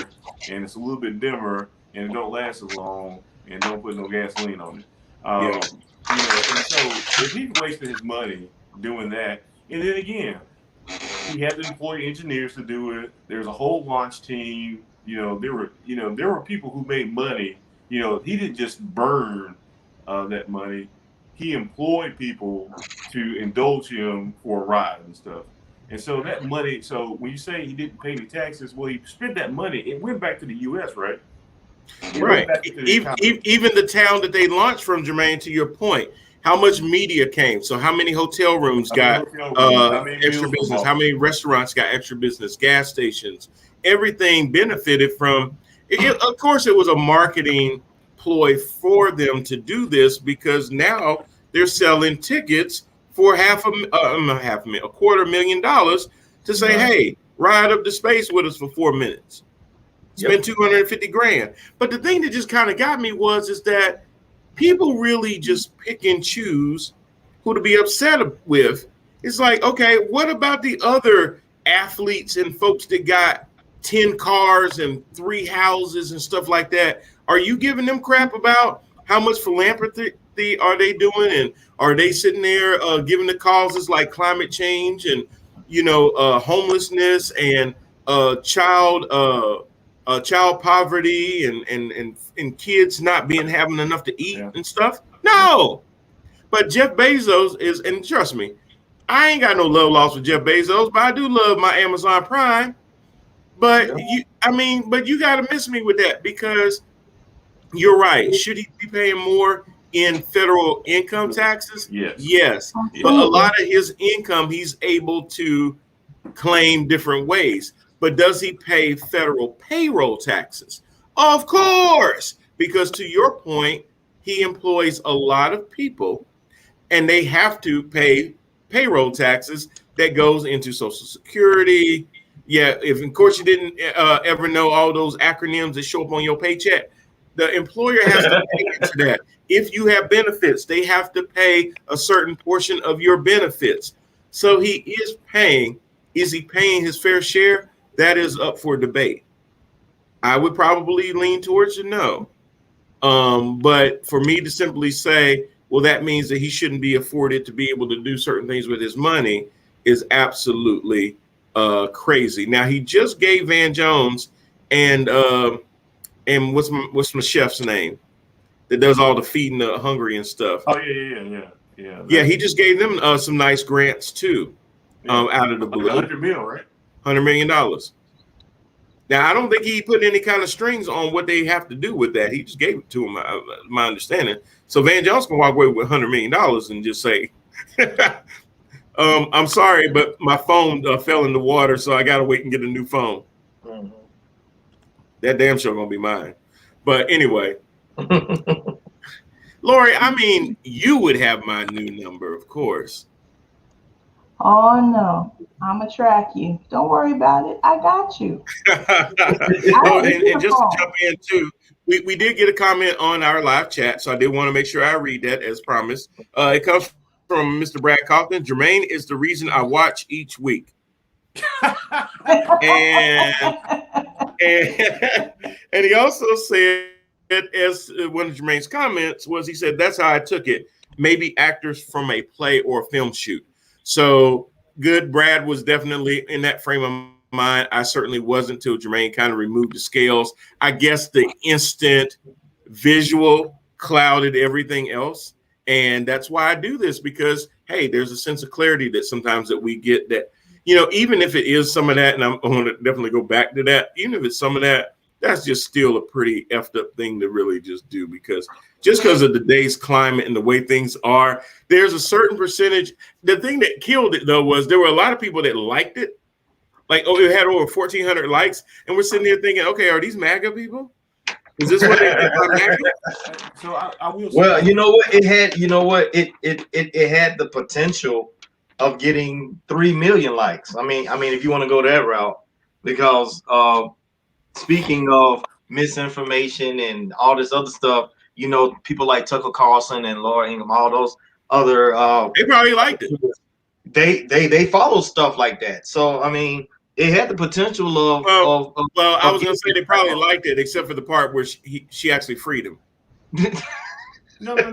and it's a little bit dimmer and it don't last as long and don't put no gasoline on it. Yeah. And so if he wasted his money doing that, and then again, he had to employ engineers to do it. There's a whole launch team. There were people who made money. He didn't just burn that money. He employed people to indulge him for a ride and stuff. And so that money. So when you say he didn't pay any taxes, well, he spent that money. It went back to the U.S., right? Right. Even the town that they launched from, Jermaine, to your point, how much media came? So how many hotel rooms got extra business? How many restaurants got extra business? Gas stations, everything benefited from it. Of course, it was a marketing ploy for them to do this because now they're selling tickets for $250,000 to say, hey, ride up to space with us for 4 minutes. Spend $250,000. But the thing that just kind of got me is that people really just pick and choose who to be upset with. It's like, okay, what about the other athletes and folks that got 10 cars and 3 houses and stuff like that? Are you giving them crap about how much philanthropy are they doing? And are they sitting there giving the causes like climate change and, homelessness and child poverty and kids not having enough to eat and stuff? No. But Jeff Bezos is, and trust me, I ain't got no love lost with Jeff Bezos, but I do love my Amazon Prime. But you got to miss me with that because you're right. Should he be paying more in federal income taxes? Yes. But a lot of his income he's able to claim different ways. But does he pay federal payroll taxes? Of course, because to your point, he employs a lot of people and they have to pay payroll taxes that goes into Social Security. Yeah, if of course you didn't ever know all those acronyms that show up on your paycheck, the employer has to pay into that. If you have benefits, they have to pay a certain portion of your benefits. So he is paying. Is he paying his fair share? That is up for debate. I would probably lean towards a no. But for me to simply say, well, that means that he shouldn't be afforded to be able to do certain things with his money is absolutely crazy. Now, he just gave Van Jones and what's my chef's name that does all the feeding the hungry and stuff. Oh, yeah. Yeah, he just gave them some nice grants too out of the blue. $100 million, right? $100 million. Now, I don't think he put any kind of strings on what they have to do with that. He just gave it to him, my understanding. So Van Jones can walk away with $100 million and just say, I'm sorry, but my phone fell in the water, so I got to wait and get a new phone. Mm-hmm. That damn sure going to be mine. But anyway, Lori, you would have my new number, of course. Oh, no. I'm going to track you. Don't worry about it. I got you. And just to jump in, too, we did get a comment on our live chat, so I did want to make sure I read that as promised. It comes from Mr. Brad Coughlin. Jermaine is the reason I watch each week. and and he also said, as one of Jermaine's comments was, he said, that's how I took it. Maybe actors from a play or a film shoot. So good. Brad was definitely in that frame of mind. I certainly wasn't till Jermaine kind of removed the scales. I guess the instant visual clouded everything else. And that's why I do this, because, hey, there's a sense of clarity that sometimes that we get that, even if it is some of that, and I want to definitely go back to that, even if it's some of that, that's just still a pretty effed up thing to really just do, because just because of today's climate and the way things are, there's a certain percentage. The thing that killed it, though, was there were a lot of people that liked it. Like, it had over 1,400 likes. And we're sitting there thinking, okay, are these MAGA people? Is this what they think about MAGA? So I will say, well, you know what? It had, it had the potential of getting 3 million likes. I mean, if you want to go that route, because speaking of misinformation and all this other stuff, people like Tucker Carlson and Laura Ingraham, all those other they probably liked it. They follow stuff like that. So I mean, it had the potential of. Well, I was going to say they probably liked it, except for the part where she actually freed him. No. They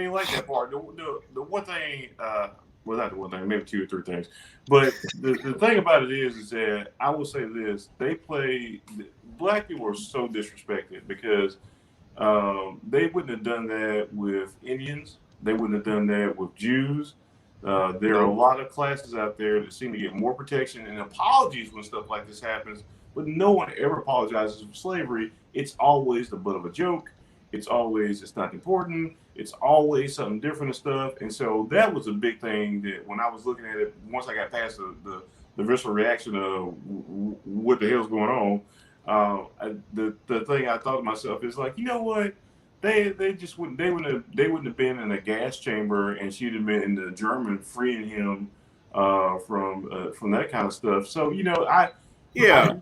like that part. The one thing, well, not the one thing, maybe 2 or 3 things. But the thing about it is that I will say this: black people are so disrespected because they wouldn't have done that with Indians. They wouldn't have done that with Jews. There are a lot of classes out there that seem to get more protection and apologies when stuff like this happens, but no one ever apologizes for slavery. It's always the butt of a joke. It's not important. It's always something different and stuff. And so that was a big thing that when I was looking at it, once I got past the visceral reaction of what the hell's going on, the thing I thought to myself is like, you know what? They wouldn't have been in a gas chamber, and she'd have been in the German freeing him from that kind of stuff. So I do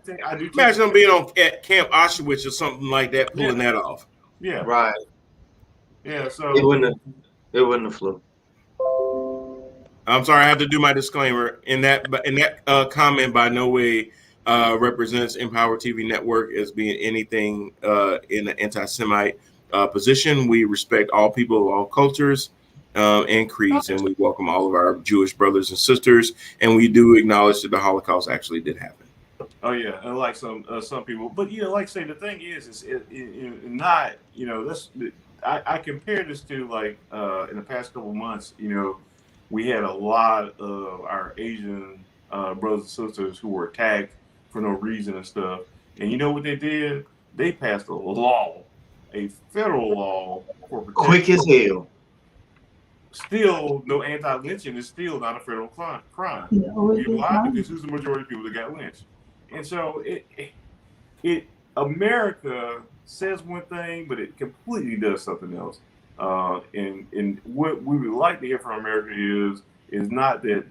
imagine them being at Camp Auschwitz or something like that, pulling that off. Yeah. Right. Yeah. So it wouldn't have flew. I'm sorry, I have to do my disclaimer. In that comment, by no way represents Empower TV Network as being anything in an anti-Semite position. We respect all people of all cultures and creeds, and we welcome all of our Jewish brothers and sisters. And we do acknowledge that the Holocaust actually did happen. Oh yeah, and like some people, but like I say, the thing is not that's I compare this to like in the past couple of months, we had a lot of our Asian brothers and sisters who were attacked for no reason and stuff, and you know what they did? They passed a federal law for protection. Quick as hell. Still, no anti-lynching is still not a federal crime. Why? Because who's the majority of people that got lynched? And so America says one thing, but it completely does something else. And what we would like to hear from America is not that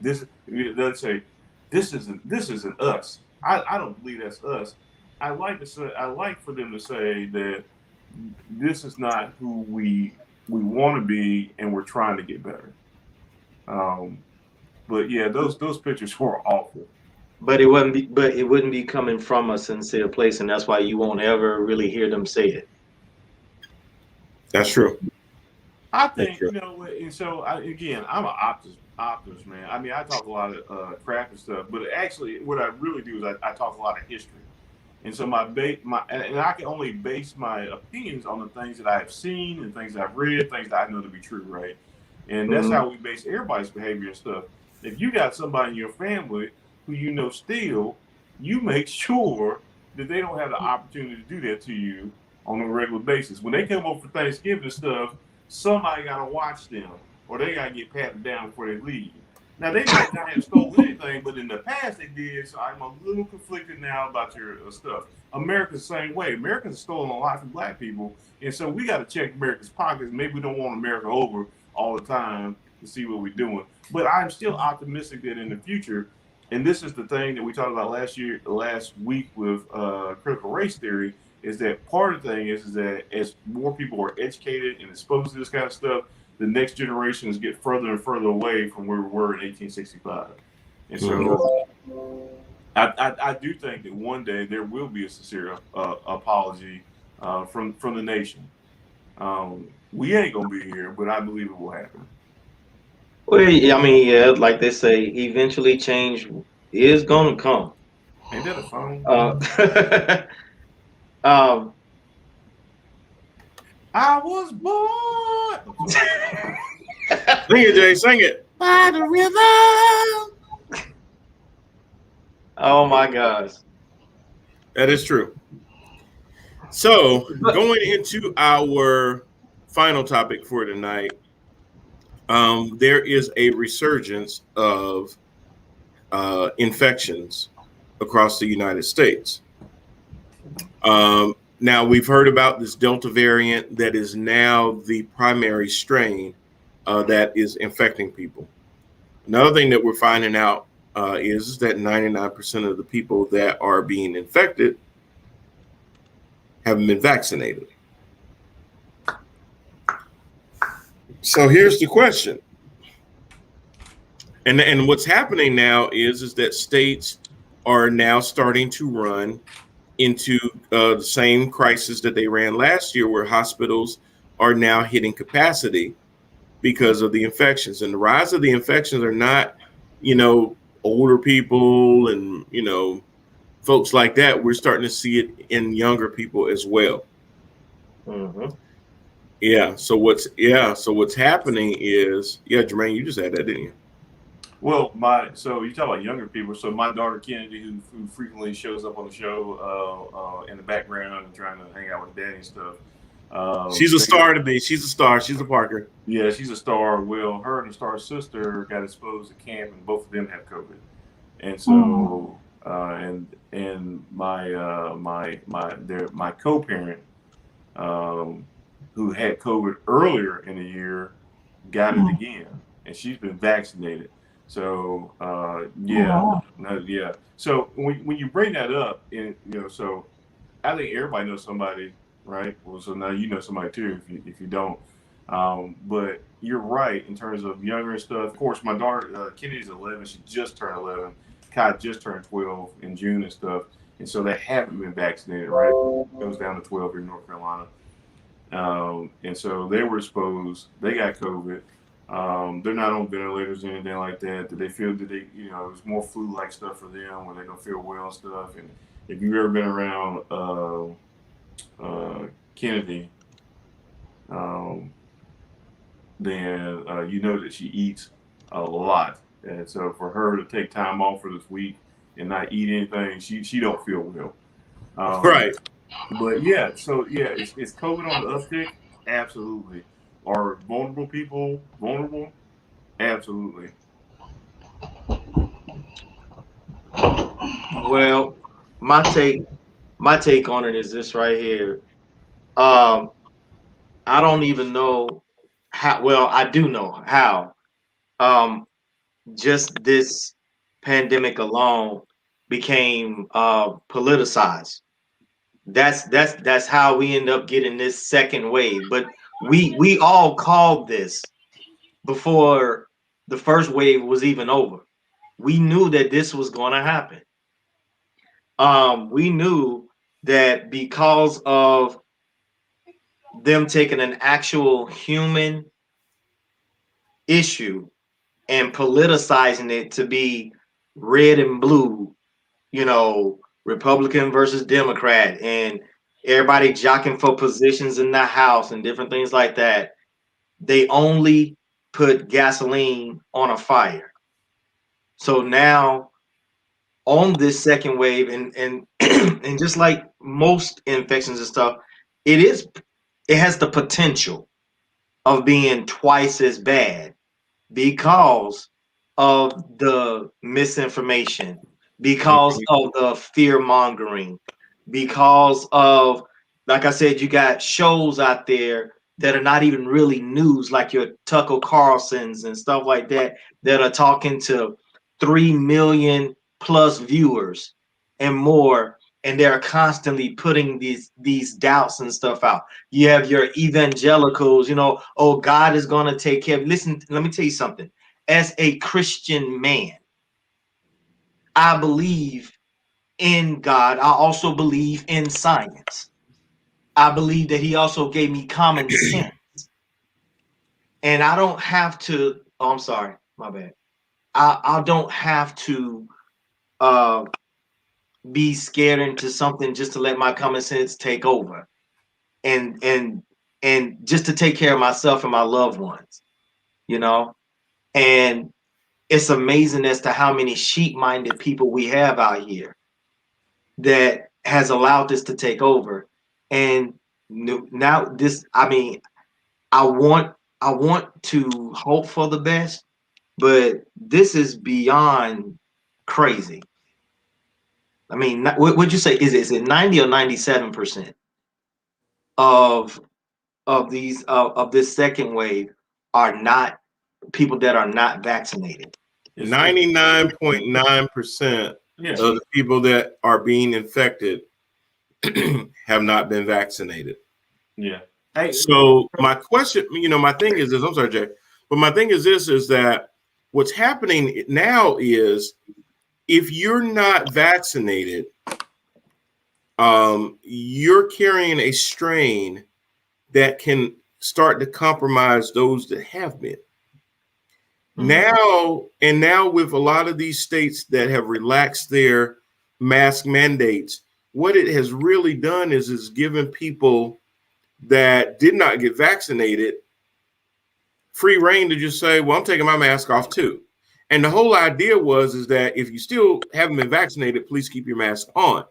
it doesn't say this isn't us. I don't believe that's us. I like for them to say that this is not who we want to be, and we're trying to get better. But yeah, those pictures were awful. But it wouldn't be coming from a sincere place, and that's why you won't ever really hear them say it. That's true. I think and so I'm an optimist, man. I mean, I talk a lot of crap and stuff, but actually, what I really do is I talk a lot of history, and so and I can only base my opinions on the things that I have seen and things that I've read, things that I know to be true, right? And that's how we base everybody's behavior and stuff. If you got somebody in your family who steal, you make sure that they don't have the opportunity to do that to you on a regular basis. When they come over for Thanksgiving and stuff, somebody got to watch them, or they got to get patted down before they leave. Now, they might not have stolen anything, but in the past they did, so I'm a little conflicted now about your stuff. America's the same way. Americans have stolen a lot from black people, and so we got to check America's pockets. Maybe we don't want America over all the time to see what we're doing. But I'm still optimistic that in the future, and this is the thing that we talked about last week with critical race theory, is that part of the thing is that as more people are educated and exposed to this kind of stuff, the next generations get further and further away from where we were in 1865. And Mhm. so I do think that one day there will be a sincere apology from the nation. We ain't gonna be here, but I believe it will happen. Well, I mean, yeah, like they say, eventually change is gonna come. Ain't that a song? Uh, um, I was born. I'm sorry. Sing it, Jay. Sing it. By the river. oh my gosh. That is true. So, But going into our final topic for tonight, there is a resurgence of infections across the United States. Now, we've heard about this Delta variant that is now the primary strain that is infecting people. Another thing that we're finding out is that 99% of the people that are being infected haven't been vaccinated. So here's the question. And what's happening now is that states are now starting to run into the same crisis that they ran last year, where hospitals are now hitting capacity because of the infections. And the rise of the infections are not, older people and, folks like that. We're starting to see it in younger people as well. mhm. So what's happening is, Jermaine, you just had that, didn't you? Well, so you talk about younger people. So my daughter Kennedy, who frequently shows up on the show in the background and trying to hang out with daddy and stuff. She's a star to me. She's a star. She's a Parker. Yeah, she's a star. Well, her and her star sister got exposed at camp, and both of them have COVID. And so, and my co-parent, who had COVID earlier in the year, got it again, and she's been vaccinated. So yeah. So when you bring that up, and so I think everybody knows somebody, right? Well, so now you know somebody too, if you don't. But you're right in terms of younger and stuff. Of course, my daughter Kennedy's 11. She just turned 11. Kai just turned 12 in June and stuff. And so they haven't been vaccinated, right? It goes down to 12 here in North Carolina. And so they were exposed. They got COVID. They're not on ventilators or anything like that. Did they feel that they, it was more flu-like stuff for them where they don't feel well and stuff? And if you've ever been around Kennedy, then you know that she eats a lot. And so for her to take time off for this week and not eat anything, she don't feel well. Right. But yeah, so yeah, is COVID on the uptick? Absolutely. Are vulnerable people vulnerable? Absolutely. Well, my take on it is this right here. Um, I don't even know how. Well, I do know how. Um, just this pandemic alone became politicized. That's how we end up getting this second wave. But we all called this before the first wave was even over. We knew that this was going to happen. We knew that because of them taking an actual human issue and politicizing it to be red and blue, Republican versus Democrat, and everybody jockeying for positions in the House and different things like that, they only put gasoline on a fire. So now on this second wave, and and just like most infections and stuff, it has the potential of being twice as bad because of the misinformation, because of the fear mongering, because of, like I said, you got shows out there that are not even really news, like your Tucker Carlsons and stuff like that, that are talking to 3 million plus viewers and more, and they're constantly putting these doubts and stuff out. You have your evangelicals, oh, God is going to take care of. Listen, let me tell you something. As a Christian man, I believe in God. I also believe in science. I believe that He also gave me common sense. And I don't have to, oh, I'm sorry, my bad. I don't have to uh, be scared into something just to let my common sense take over. And just to take care of myself and my loved ones, you know? And it's amazing as to how many sheep-minded people we have out here that has allowed this to take over. And now this, I mean, I want to hope for the best, but this is beyond crazy. I mean, what would you say? Is it 90 or 97% of these of this second wave are not people that are not vaccinated? 99.9% Yeah. of the people that are being infected have not been vaccinated. Yeah. Hey, So my question, my thing is this. I'm sorry, Jay, but my thing is this: is that what's happening now is if you're not vaccinated, you're carrying a strain that can start to compromise those that have been. Now with a lot of these states that have relaxed their mask mandates, what it has really done is given people that did not get vaccinated free reign to just say, well, I'm taking my mask off too. And the whole idea is that if you still haven't been vaccinated, please keep your mask on.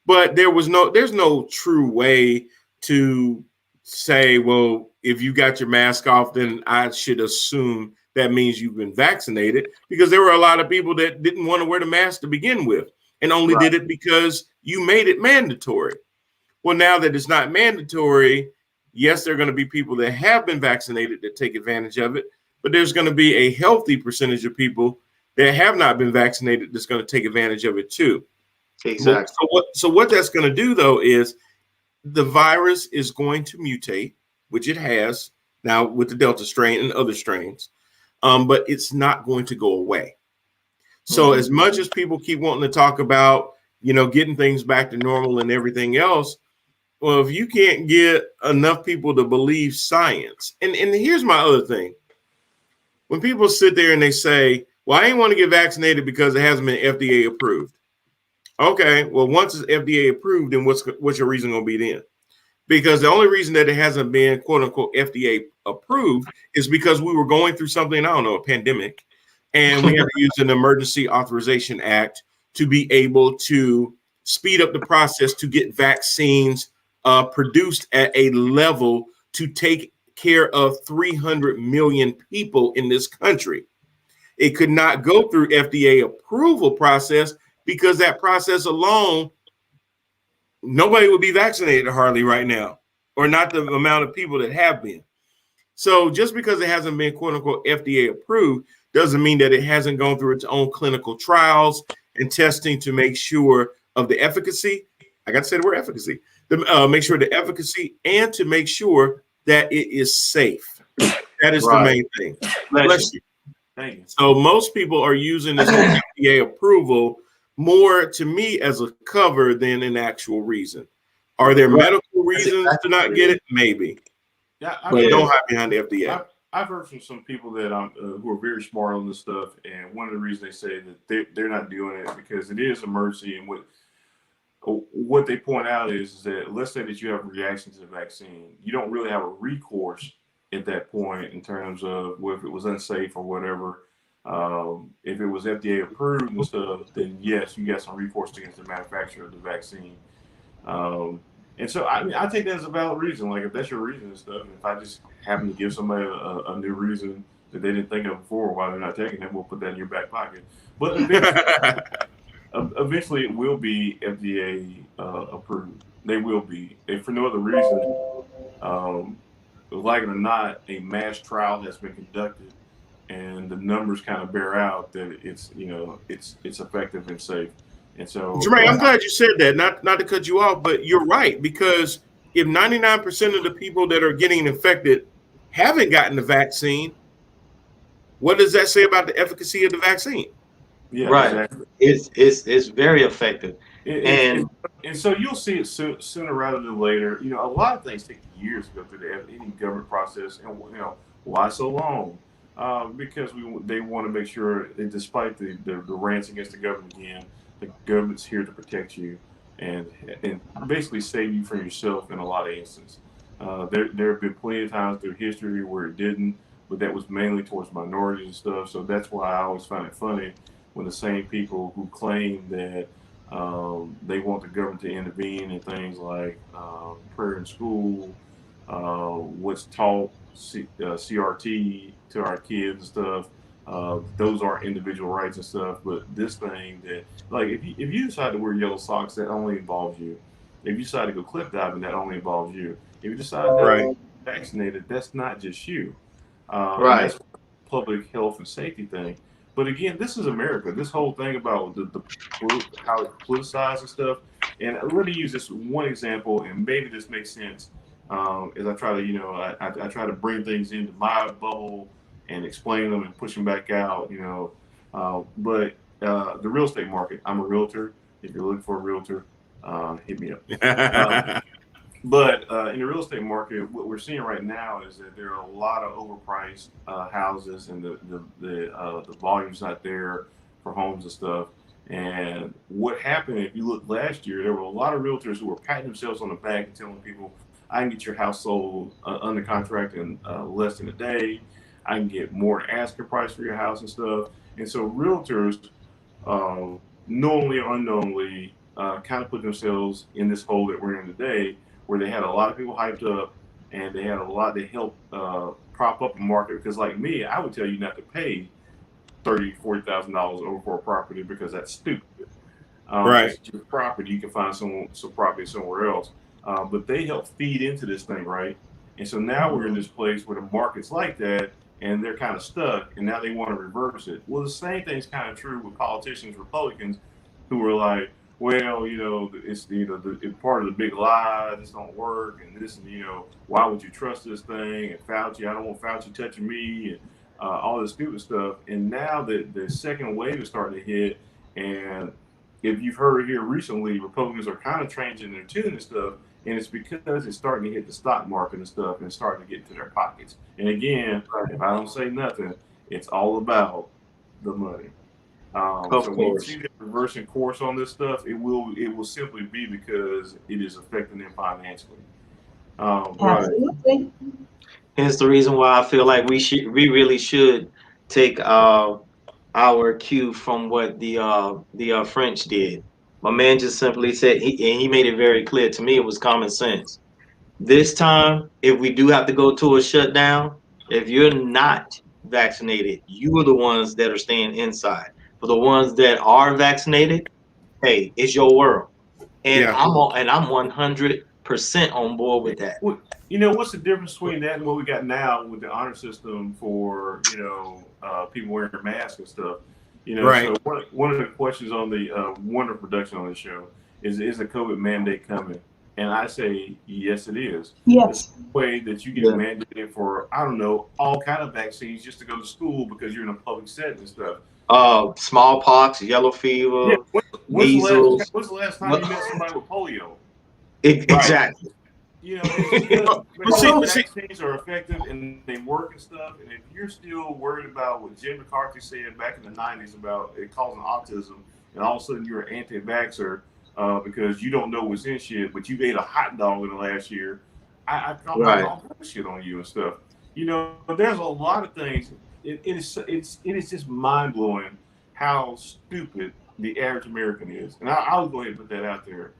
But there's no true way to say, well, if you got your mask off, then I should assume that means you've been vaccinated, because there were a lot of people that didn't want to wear the mask to begin with and only did it because you made it mandatory. Well, now that it's not mandatory, yes, there are going to be people that have been vaccinated that take advantage of it, but there's going to be a healthy percentage of people that have not been vaccinated that's going to take advantage of it too. Exactly. So what that's going to do, though, is the virus is going to mutate, which it has now with the Delta strain and other strains, but it's not going to go away. So as much as people keep wanting to talk about, getting things back to normal and everything else, well, if you can't get enough people to believe science, and here's my other thing. When people sit there and they say, well, I ain't want to get vaccinated because it hasn't been FDA approved. Okay, well, once it's FDA approved, then what's your reason going to be then? Because the only reason that it hasn't been, quote unquote, FDA approved is because we were going through something, I don't know, a pandemic, and we had to use an emergency authorization act to be able to speed up the process to get vaccines produced at a level to take care of 300 million people in this country. It could not go through FDA approval process because that process alone, nobody would be vaccinated hardly right now, or not the amount of people that have been. So just because it hasn't been, quote unquote, FDA approved doesn't mean that it hasn't gone through its own clinical trials and testing to make sure of the efficacy. I got to say the word efficacy, to make sure the efficacy and to make sure that it is safe. That is the main thing. Bless you. Thank you. So most people are using this whole FDA approval more, to me, as a cover than an actual reason. Are there medical reasons to not get it? Maybe. Yeah, but don't hide behind the FDA. I've heard from some people that who are very smart on this stuff, and one of the reasons they say that they're not doing it because it is a mercy. And what they point out is that, let's say that you have a reaction to the vaccine, you don't really have a recourse at that point in terms of if it was unsafe or whatever. If it was FDA approved and stuff, then yes, you got some recourse against the manufacturer of the vaccine. And so I take that as a valid reason. Like, if that's your reason and stuff, and if I just happen to give somebody a new reason that they didn't think of before why they're not taking it, we'll put that in your back pocket. But eventually it will be FDA approved. They will be. If for no other reason, like it or not, a mass trial has been conducted, and the numbers kind of bear out that it's effective and safe. And so, Jermaine, I'm glad you said that. Not to cut you off, but you're right, because if 99% of the people that are getting infected haven't gotten the vaccine, what does that say about the efficacy of the vaccine? Yeah, Right. exactly. It's very effective. It's And and so you'll see it sooner rather than later. You know, a lot of things take years to go through any government process, and you know why so long? Because they want to make sure, that despite the rants against the government again, the government's here to protect you and and basically save you from yourself in a lot of instances. There have been plenty of times through history where it didn't, but that was mainly towards minorities and stuff. So that's why I always find it funny when the same people who claim that they want the government to intervene in things like prayer in school, what's taught CRT to our kids and stuff. Those are individual rights and stuff. But this thing that, like, if you decide to wear yellow socks, that only involves you. If you decide to go cliff diving, that only involves you. If you decide not to Right. get vaccinated, that's not just you. And right. that's a public health and safety thing. But again, this is America. This whole thing about how it's politicized and stuff. And let me use this one example, and maybe this makes sense as I try to, I try to bring things into my bubble and explain them and push them back out, But the real estate market, I'm a realtor. If you're looking for a realtor, hit me up. Uh, but in the real estate market, what we're seeing right now is that there are a lot of overpriced houses, and the volume's not there for homes and stuff. And what happened, if you look last year, there were a lot of realtors who were patting themselves on the back and telling people, "I can get your house sold under contract in less than a day. I can get more than asking price for your house and stuff." And so realtors, knowingly or unknowingly, kind of put themselves in this hole that we're in today, where they had a lot of people hyped up, and they had a lot to help prop up the market. Because like me, I would tell you not to pay $30,000-$40,000 over for a property because that's stupid. Right. It's your property. You can find some property somewhere else. But they help feed into this thing, right? And so now we're in this place where the market's like that, and they're kind of stuck, and now they want to reverse it. Well, the same thing's kind of true with politicians, Republicans, who are like, well, it's it's part of the big lie. This don't work, and this, and why would you trust this thing? And Fauci, I don't want Fauci touching me, and all this stupid stuff. And now that the second wave is starting to hit, and if you've heard here recently, Republicans are kind of changing their tune and stuff, and it's because it's starting to hit the stock market and stuff, and it's starting to get into their pockets. And again, if I don't say nothing, it's all about the money. Of So when you see course. them reversing course on this stuff, it will simply be because it is affecting them financially. Right. Absolutely. Hence the reason why I feel like we really should take our cue from what the French did. My man just simply said, he made it very clear to me, it was common sense. This time, if we do have to go to a shutdown, if you're not vaccinated, you are the ones that are staying inside. For the ones that are vaccinated, hey, it's your world. And Yeah. I'm 100% on board with that. Well, what's the difference between that and what we got now with the honor system for people wearing masks and stuff? Right. So one of the questions on the Wonder production on the show is a COVID mandate coming? And I say yes, it is. The Yes. same way that you get Yeah. mandated for, I don't know, all kind of vaccines just to go to school because you're in a public setting and stuff. Smallpox, yellow Yeah. fever, When's the last measles. when's the last time you met somebody with polio? Right. Exactly. It's because But see, vaccines are effective and they work and stuff. And if you're still worried about what Jim McCarthy said back in the '90s about it causing autism, and all of a sudden you're an anti-vaxxer because you don't know what's in shit, but you ate a hot dog in the last year, I Right. call shit on you and stuff. There's a lot of things. It is just mind blowing how stupid the average American is, and I'll go ahead and put that out there.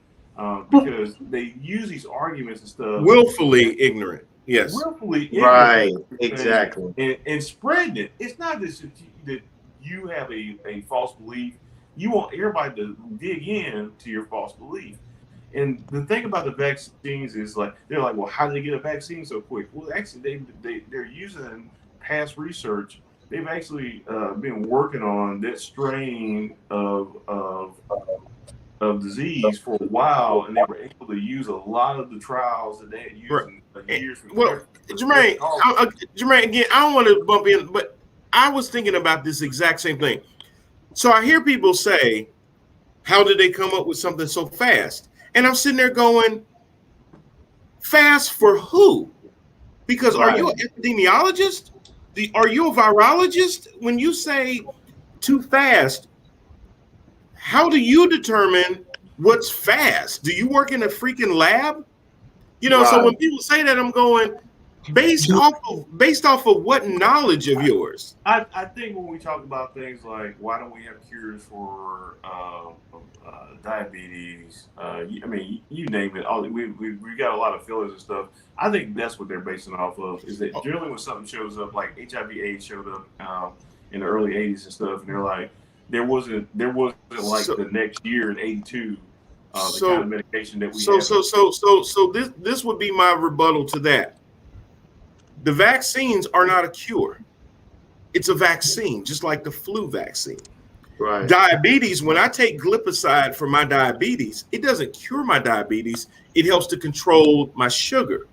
Because they use these arguments and stuff, willfully ignorant. Yes. willfully Right. ignorant Exactly. and spreading it. It's not that you have a false belief. You want everybody to dig in to your false belief. And the thing about the vaccines is like they're like, well, how did they get a vaccine so quick? Well, actually, they're using past research. They've actually been working on that strain of disease for a while, and they were able to use a lot of the trials that they had used Right. in years. Well, Jermaine, Jermaine, again, I don't want to bump in, but I was thinking about this exact same thing. So I hear people say, how did they come up with something so fast? And I'm sitting there going, fast for who? Because are you an epidemiologist? Are you a virologist? When you say too fast, how do you determine what's fast? Do you work in a freaking lab? So when people say that, I'm going, based off of what knowledge of yours? I think when we talk about things like why don't we have cures for diabetes, I mean, you name it. We got a lot of fillers and stuff. I think that's what they're basing off of. Is that generally when something shows up, like HIV/AIDS showed up in the early '80s and stuff, and they're like, there wasn't like the next year in '82 the kind of medication that we have. So this would be my rebuttal to that. The vaccines are not a cure. It's a vaccine, just like the flu vaccine. Right. Diabetes, when I take glipizide for my diabetes, it doesn't cure my diabetes. It helps to control my sugar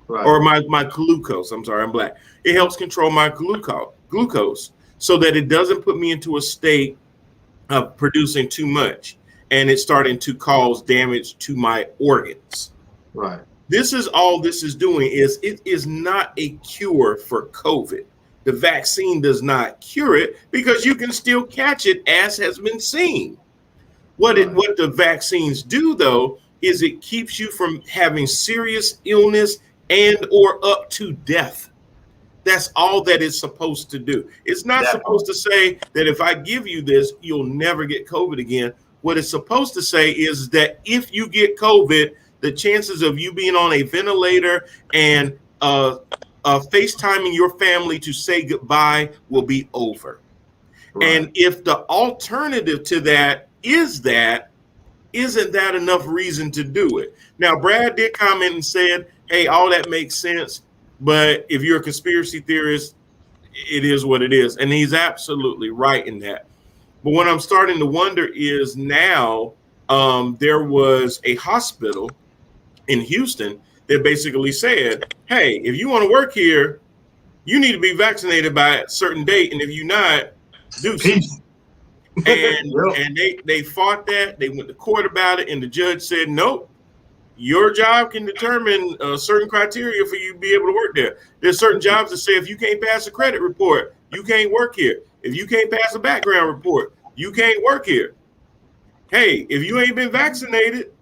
or my glucose. I'm sorry, I'm black. It helps control my glucose so that it doesn't put me into a state of producing too much and it's starting to cause damage to my organs. Right. This is all this is doing is it is not a cure for COVID. The vaccine does not cure it because you can still catch it, as has been seen. What the vaccines do, though, is it keeps you from having serious illness and or up to death. That's all that it's supposed to do. It's not supposed to say that if I give you this, you'll never get COVID again. What it's supposed to say is that if you get COVID, the chances of you being on a ventilator and FaceTiming your family to say goodbye will be over. And if the alternative to that is that, isn't that enough reason to do it? Now, Brad did comment and said, hey, all that makes sense. But if you're a conspiracy theorist, it is what it is. And he's absolutely right in that. But what I'm starting to wonder is now there was a hospital in Houston that basically said, hey, if you want to work here, you need to be vaccinated by a certain date. And if you're not, do peace. And they fought that. They went to court about it. And the judge said, nope, your job can determine certain criteria for you to be able to work there. There's certain jobs that say if you can't pass a credit report, you can't work here. If you can't pass a background report, you can't work here. Hey, if you ain't been vaccinated,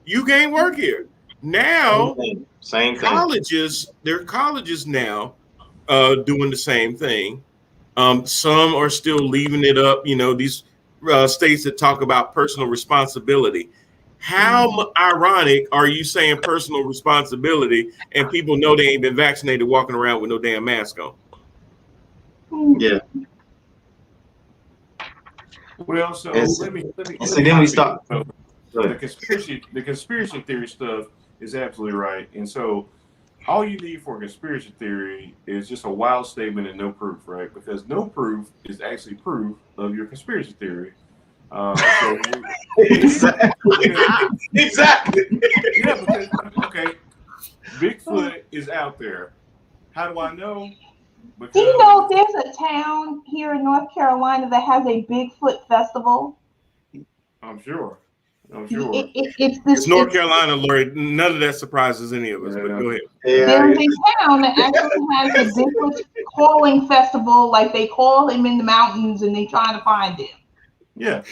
you can't work here. Now, same thing. There are colleges now doing the same thing. Some are still leaving it up. These states that talk about personal responsibility. How ironic are you saying personal responsibility and people know they ain't been vaccinated walking around with no damn mask on? Yeah. Well, so let me then we stop. The conspiracy theory stuff is absolutely right. And so all you need for a conspiracy theory is just a wild statement and no proof, right? Because no proof is actually proof of your conspiracy theory. Exactly. Yeah, because, okay, Bigfoot is out there. How do I know? Because do you know there's a town here in North Carolina that has a Bigfoot festival? I'm sure. It's North Carolina, Lori. None of that surprises any of us, but go ahead. There's a town that actually has a Bigfoot calling festival, like they call him in the mountains and they trying to find him. Yeah.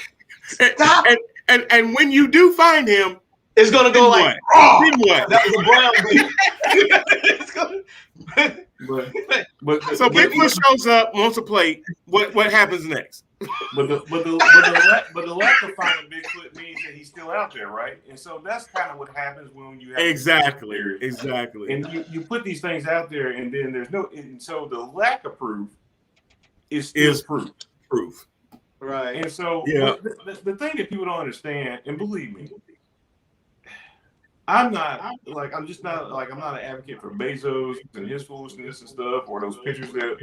And when you do find him, it's gonna go like, then what? That was a brown beef. So Bigfoot shows up, wants a plate. What happens next? But the lack of finding Bigfoot means that he's still out there, right? And so that's kind of what happens when you have exactly. And you put these things out there, and then there's no. And so the lack of proof is still proof. Right. And so the thing that people don't understand, and believe me, I'm not an advocate for Bezos and his foolishness and stuff, or those pictures that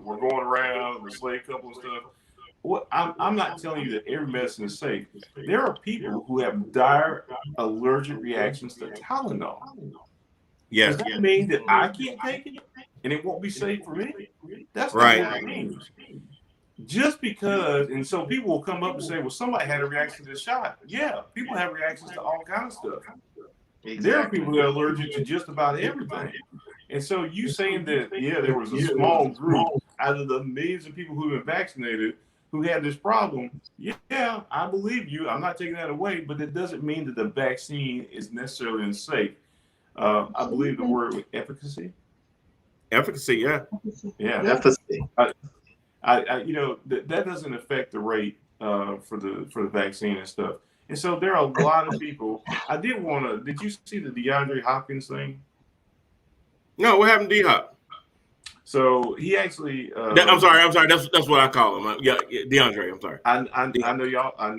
were going around, the slave couple and stuff. I'm not telling you that every medicine is safe. There are people who have dire allergic reactions to Tylenol. Yeah. Does that mean that I can't take it and it won't be safe for me? That's not right. what it means. just because, and so people will come up and say, well, somebody had a reaction to the shot. Yeah, people have reactions to all kinds of stuff. Exactly. There are people that are allergic to just about everything. And so you saying that, yeah, there was a small group out of the millions of people who have been vaccinated who had this problem, yeah, I believe you. I'm not taking that away, but it doesn't mean that the vaccine is necessarily unsafe. I believe the word efficacy. Efficacy, yeah. Yeah. Efficacy. That doesn't affect the rate for the vaccine and stuff. And so there are a lot of people. Did you see the DeAndre Hopkins thing? No, what happened to D-Hop? So he actually. I'm sorry. That's what I call him. Yeah, DeAndre. I'm sorry. I know y'all. I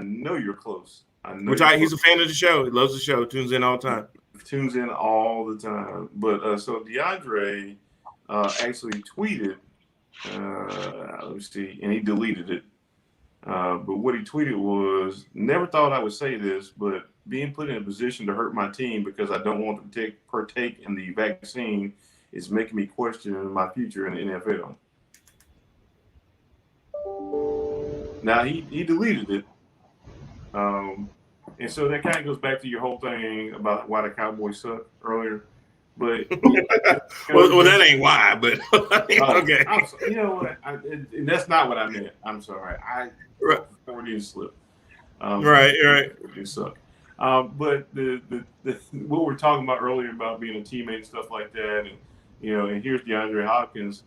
know you're close. He's a fan of the show. He loves the show. Tunes in all the time. Tunes in all the time. But so DeAndre actually tweeted. Let me see, and he deleted it. But what he tweeted was, "Never thought I would say this, but being put in a position to hurt my team because I don't want to partake in the vaccine is making me question my future in the NFL." Now he deleted it, and so that kind of goes back to your whole thing about why the Cowboys suck earlier. But well, that ain't why. But okay, you know what? And that's not what I meant. I'm sorry. Freudian slip. Right. You suck. But the what we're talking about earlier about being a teammate and stuff like that, and here's DeAndre Hopkins,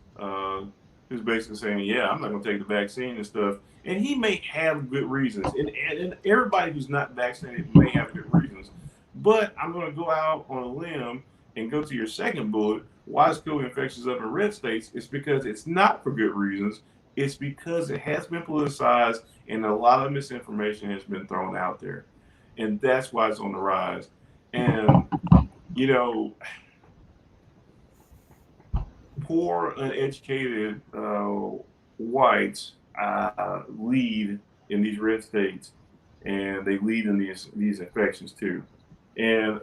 who's basically saying, yeah, I'm not going to take the vaccine and stuff, and he may have good reasons, and everybody who's not vaccinated may have good reasons, but I'm going to go out on a limb and go to your second bullet. Why is COVID infections up in red states? It's because it's not for good reasons. It's because it has been politicized and a lot of misinformation has been thrown out there. And that's why it's on the rise. And, poor, uneducated whites lead in these red states, and they lead in these infections too. And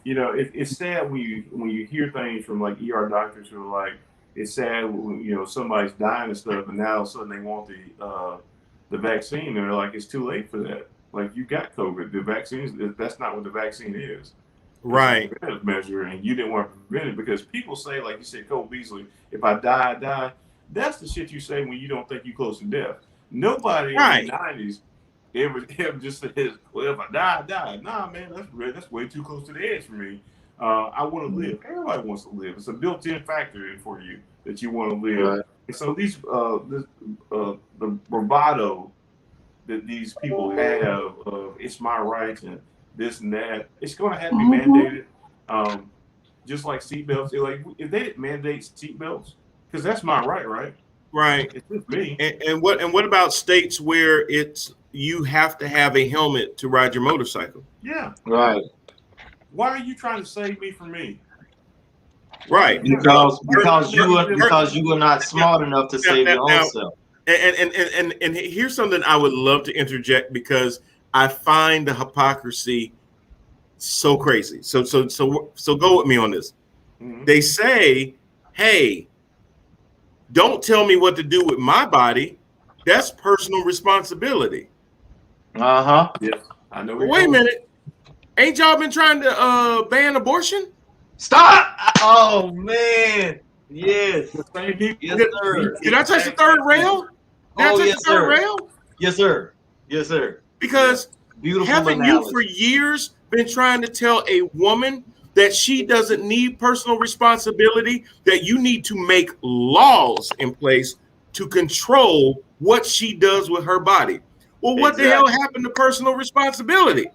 it's sad when you hear things from like ER doctors who are like, it's sad when somebody's dying and stuff, and now all of a sudden they want the vaccine, and they're like, it's too late for that. Like, you got COVID. The vaccine, that's not what the vaccine is. Right. It's a preventive measure, and you didn't want to prevent it because people say, like you said, Cole Beasley, if I die, I die. That's the shit you say when you don't think you're close to death. Nobody in the 90s ever just says, well, if I die, I die. Nah, man, that's way too close to the edge for me. I want to live. Everybody wants to live. It's a built-in factor for you that you want to live. Right. And so the bravado that these people have of it's my right and this and that, it's going to have to be mandated. Just like seatbelts. Like, if they didn't mandate seatbelts, because that's my right, right? Right. It's just me. And what about states where you have to have a helmet to ride your motorcycle? Yeah. Right. Why are you trying to save me from me? Right. Because you were not smart enough to save your own self. And here's something I would love to interject because I find the hypocrisy so crazy. So go with me on this. Mm-hmm. They say, hey, don't tell me what to do with my body. That's personal responsibility. Uh-huh. Yeah. I know. Wait a minute. Ain't y'all been trying to ban abortion? Stop! Oh man. Yes. Yes, sir. Did I touch the third rail? Did I touch the third rail? Yes, sir. Yes, sir. Because haven't you for years been trying to tell a woman that she doesn't need personal responsibility, that you need to make laws in place to control what she does with her body? Well, what the hell happened to personal responsibility?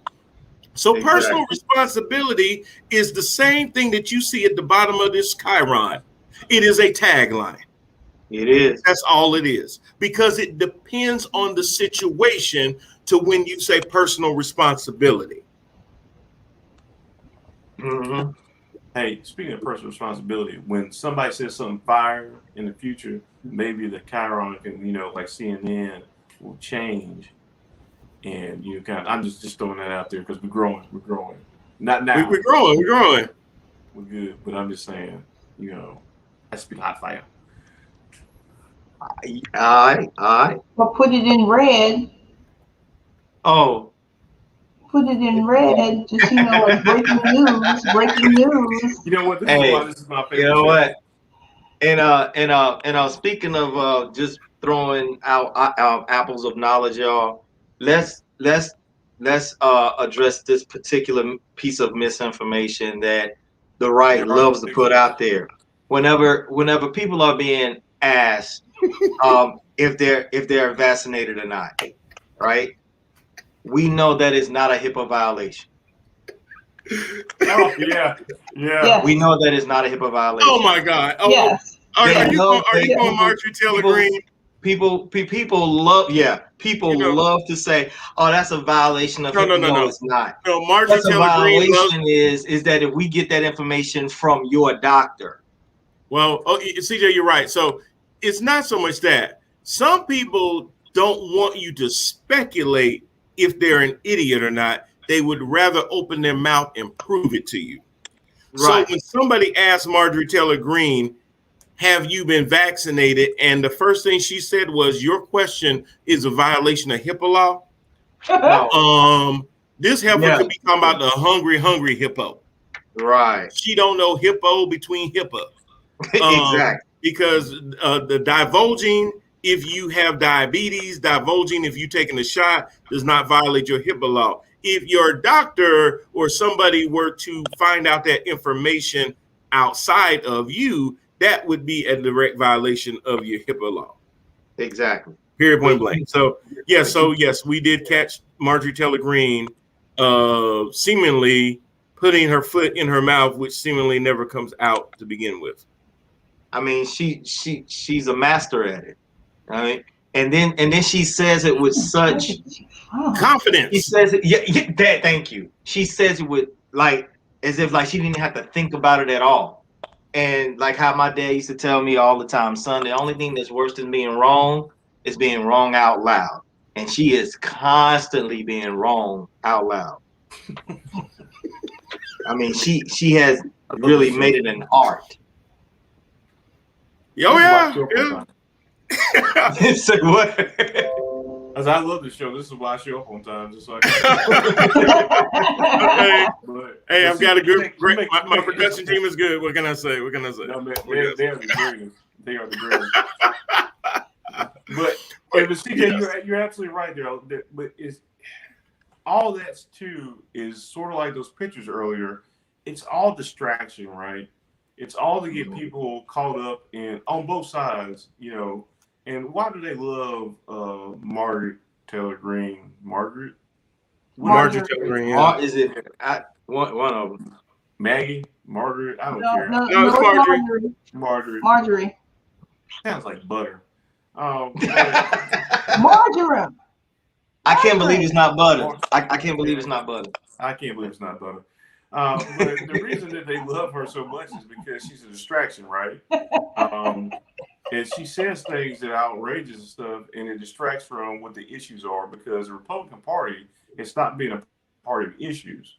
So personal responsibility is the same thing that you see at the bottom of this chyron. It is a tagline. It is. That's all it is. Because it depends on the situation to when you say personal responsibility. Mm-hmm. Hey, speaking of personal responsibility, when somebody says something fire in the future, maybe the chyron can, like CNN will change. And I'm just throwing that out there because we're growing. Not now. We're growing. We're good. But I'm just saying, that's been hot fire. All right. But put it in red. Oh. Put it in red. Just like breaking news. Breaking news. You know what? This is why Hey, this is my you favorite know show. what? Speaking of just throwing out apples of knowledge, y'all. Let's address this particular piece of misinformation that the right There are loves to no put pictures. out there. Whenever people are being asked if they're vaccinated or not, right? We know that it's not a HIPAA violation. Oh yeah, yeah. Yes. We know that it's not a HIPAA Oh violation. my God! Yes. Are They you love are you they going Marjorie Taylor Greene? people love You people know, love to say, oh, that's a violation of no, no, HIPAA. no, No, no, it's not. no. Marjorie What's a Taylor Greene loves. violation is that if we get that information from your doctor. Well, CJ, you're right. So it's not so much that some people don't want you to speculate if they're an idiot or not. They would rather open their mouth and prove it to you. So Right. when somebody asked Marjorie Taylor Greene, have you been vaccinated? And the first thing she said was, your question is a violation of HIPAA law. No. This heifer Yeah. could be talking about the hungry hippo. Right. She don't know hippo between HIPAA. Exactly. Because the divulging, if you have diabetes, divulging if you taking a shot does not violate your HIPAA law. If your doctor or somebody were to find out that information outside of you, that would be a direct violation of your HIPAA law. Exactly. Period, point But blank. So yes, we did catch Marjorie Taylor Greene seemingly putting her foot in her mouth, which seemingly never comes out to begin with. I mean, she's a master at it. I mean, and then she says it with such She Confidence. says it, yeah, that. Thank you. She says it with like as if like she didn't have to think about it at all. And like how my dad used to tell me all the time, son, the only thing that's worse than being wrong is being wrong out loud. And she is constantly being wrong out loud. I mean, she has really made it an art. Oh yeah, yeah. So what? As I love the show, this is why I show up on time, just like. Okay. Hey, I've got a great. My production team team is good. What can I say? What can I say? No, man, they are the greatest. They are the greatest. But CJ, you're absolutely right there. But it's all that's too is sort of like those pictures earlier. It's all distraction, right? It's all to get people caught up in on both sides, And why do they love Margaret Taylor Greene? Margaret Taylor Greene. Yeah. Is it one of them? Maggie? Margaret? I don't care. No, it's Marjorie. Marjorie. Sounds like butter. Marjoram. I can't believe it's not butter. I can't believe it's not butter. I can't believe it's not butter. But the reason that they love her so much is because she's a distraction, right? And she says things that are outrageous and stuff, and it distracts from what the issues are because the Republican Party has stopped being a party of issues.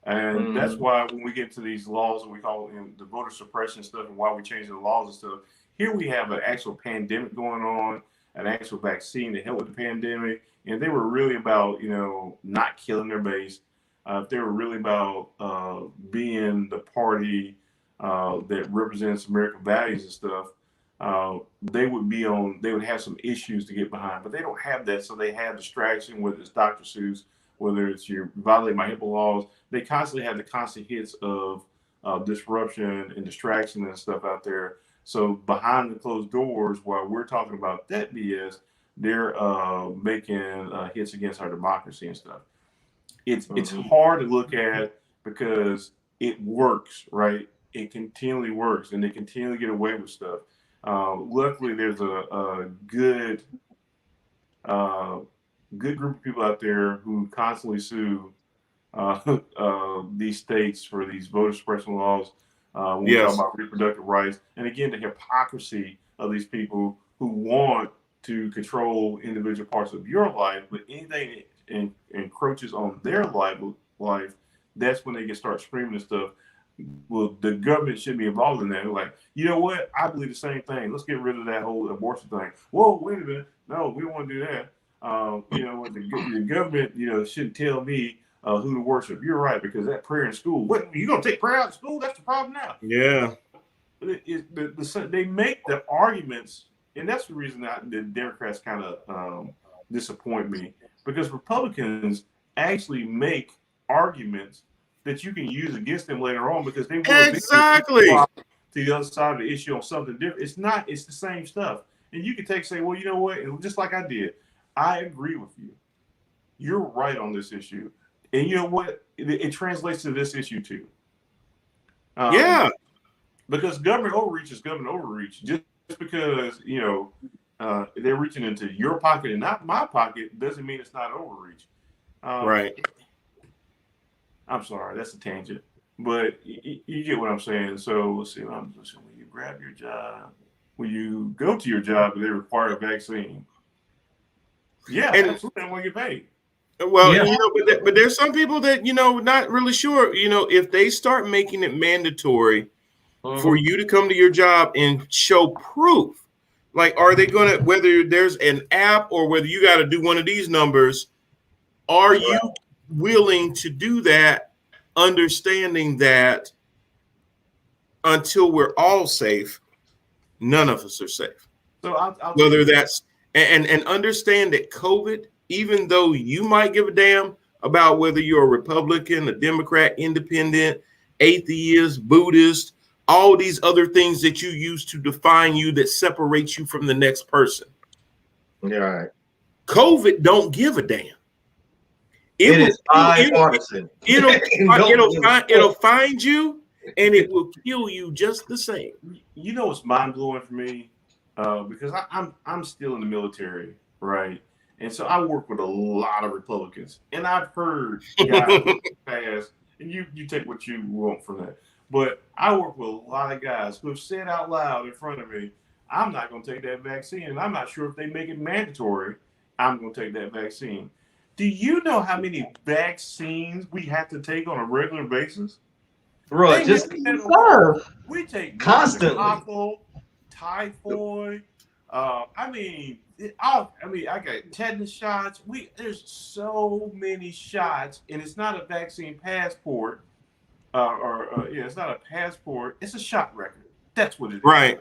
And that's why when we get to these laws and we call it the voter suppression stuff and why we change the laws and stuff, here we have an actual pandemic going on, an actual vaccine to help with the pandemic. And they were really about, not killing their base. They were really about being the party that represents American values and stuff. They would have some issues to get behind, but they don't have that. So they have distraction, whether it's Dr. Seuss, whether it's you violate my HIPAA laws. They constantly have the constant hits of disruption and distraction and stuff out there. So behind the closed doors, while we're talking about that BS, they're making hits against our democracy and stuff. It's hard to look at because it works, right? It continually works, and they continually get away with stuff. Luckily, there's a good group of people out there who constantly sue these states for these voter suppression laws. When we talk about reproductive rights, and again, the hypocrisy of these people who want to control individual parts of your life, but anything that encroaches on their life, that's when they start screaming and stuff. well, the government should be involved in that. They're like, you know what? I believe the same thing. Let's get rid of that whole abortion thing. Whoa, wait a minute. No, we don't want to do that. You know what? The government, you know, shouldn't tell me who to worship. You're right, because that prayer in school. What, you gonna take prayer out of school? That's the problem now. Yeah. They make the arguments, and that's the reason that the Democrats kind of disappoint me, because Republicans actually make arguments that you can use against them later on, because they will Exactly to the other side of the issue on something different. It's the same stuff. And you can say, well, you know what? And just like I did, I agree with you. You're right on this issue. And you know what? It translates to this issue too. Yeah. Because government overreach is government overreach. Just because, you know, they're reaching into your pocket and not my pocket doesn't mean it's not overreach. Right. I'm sorry, that's a tangent, but you get what I'm saying. So let's see. When you grab your job, when you go to your job, they require a vaccine. Yeah, And- absolutely. I want to get paid. Well, Yeah. you know, but there's some people that, you know, not really sure, you know, if they start making it mandatory for you to come to your job and show proof, like, are they going to, whether there's an app or whether you got to do one of these numbers, are you willing to do that, understanding that until we're all safe, none of us are safe? So I'll Whether that's, and understand that COVID, even though you might give a damn about whether you're a Republican, a Democrat, independent, atheist, Buddhist, all these other things that you use to define you that separates you from the next person. Yeah, right. COVID don't give a damn. It is bipartisan. It'll find you and it will kill you just the same. You know what's mind blowing for me? Because I'm still in the military, right? And so I work with a lot of Republicans, and I've heard guys pass, and you take what you want from that. But I work with a lot of guys who have said out loud in front of me, I'm not going to take that vaccine, and I'm not sure if they make it mandatory, I'm going to take that vaccine. Do you know how many vaccines we have to take on a regular basis? Bro, just we take constantly. Typhoid. I got tetanus shots. There's so many shots, and it's not a vaccine passport, it's not a passport. It's a shot record. That's what it is. Right.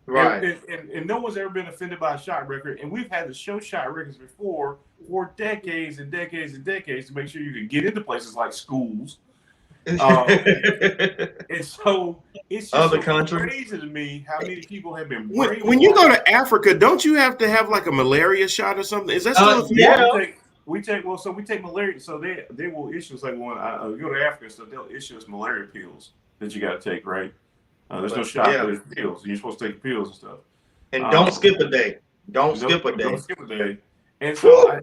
And no one's ever been offended by a shot record, and we've had to show shot records before for decades and decades and decades to make sure you can get into places like schools. And so it's just crazy to me how many people have been brainwashed. When you go to Africa, don't you have to have like a malaria shot or something? Is that still a thing? We take malaria. So they will issue us, like when we go to Africa, so they'll issue us malaria pills that you got to take, right? There's no shot, there's pills. You're supposed to take pills and stuff. And don't skip a day. Don't skip a day. Don't skip a day. And so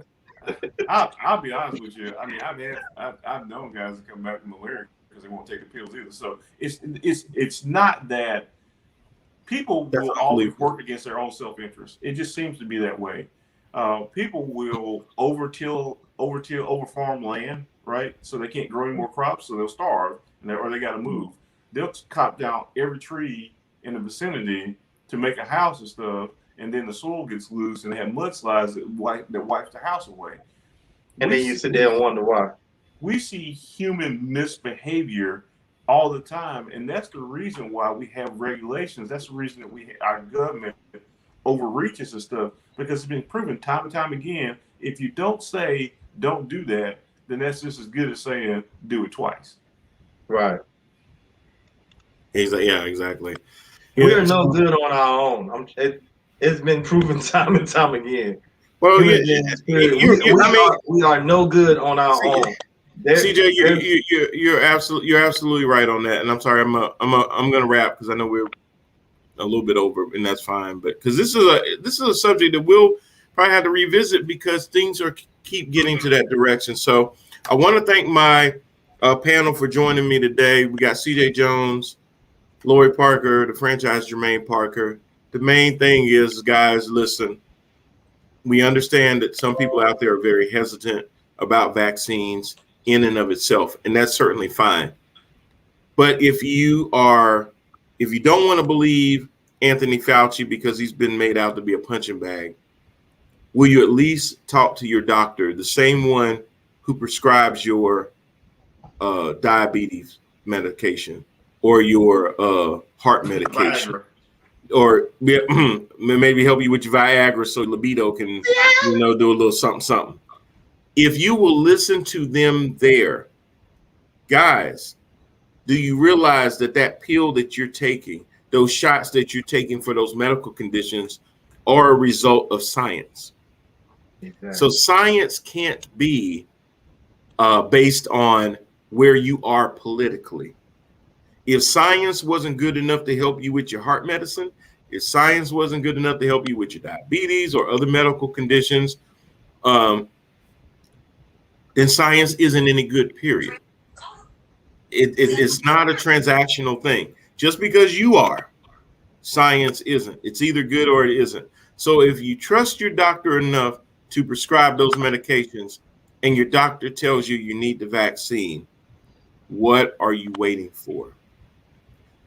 I'll be honest with you. I mean, I've known guys that come back from malaria because they won't take the pills either. So it's not that people will always work against their own self-interest. It just seems to be that way. People will overfarm land, right? So they can't grow any more crops, so they'll starve, or they got to move. They'll cut down every tree in the vicinity to make a house and stuff, and then the soil gets loose, and they have mudslides that wipes the house away. And then you sit there and wonder why. We see human misbehavior all the time, and that's the reason why we have regulations. That's the reason that our government overreaches and stuff, because it's been proven time and time again, if you don't say don't do that, then that's just as good as saying do it twice. Right. Yeah, exactly. We are no good on our own. It's been proven time and time again. Well, we are no good on our own. CJ, you're absolutely right on that. And I'm sorry, I'm gonna wrap because I know we're a little bit over, and that's fine. But because this is a subject that we'll probably have to revisit because things keep getting to that direction. So I want to thank my panel for joining me today. We got CJ Jones, Lori Parker, the franchise Jermaine Parker. The main thing is, guys, listen, we understand that some people out there are very hesitant about vaccines in and of itself, and that's certainly fine. But if you don't want to believe Anthony Fauci because he's been made out to be a punching bag, will you at least talk to your doctor, the same one who prescribes your diabetes medication or your heart medication, Viagra. or maybe help you with your Viagra so libido can, do a little something. If you will listen to them there, guys, do you realize that pill that you're taking, those shots that you're taking for those medical conditions, are a result of science? Exactly. So science can't be based on where you are politically. If science wasn't good enough to help you with your heart medicine, if science wasn't good enough to help you with your diabetes or other medical conditions, then science isn't any good, period. It's not a transactional thing. Just because you are, science isn't. It's either good or it isn't. So if you trust your doctor enough to prescribe those medications and your doctor tells you you need the vaccine, what are you waiting for?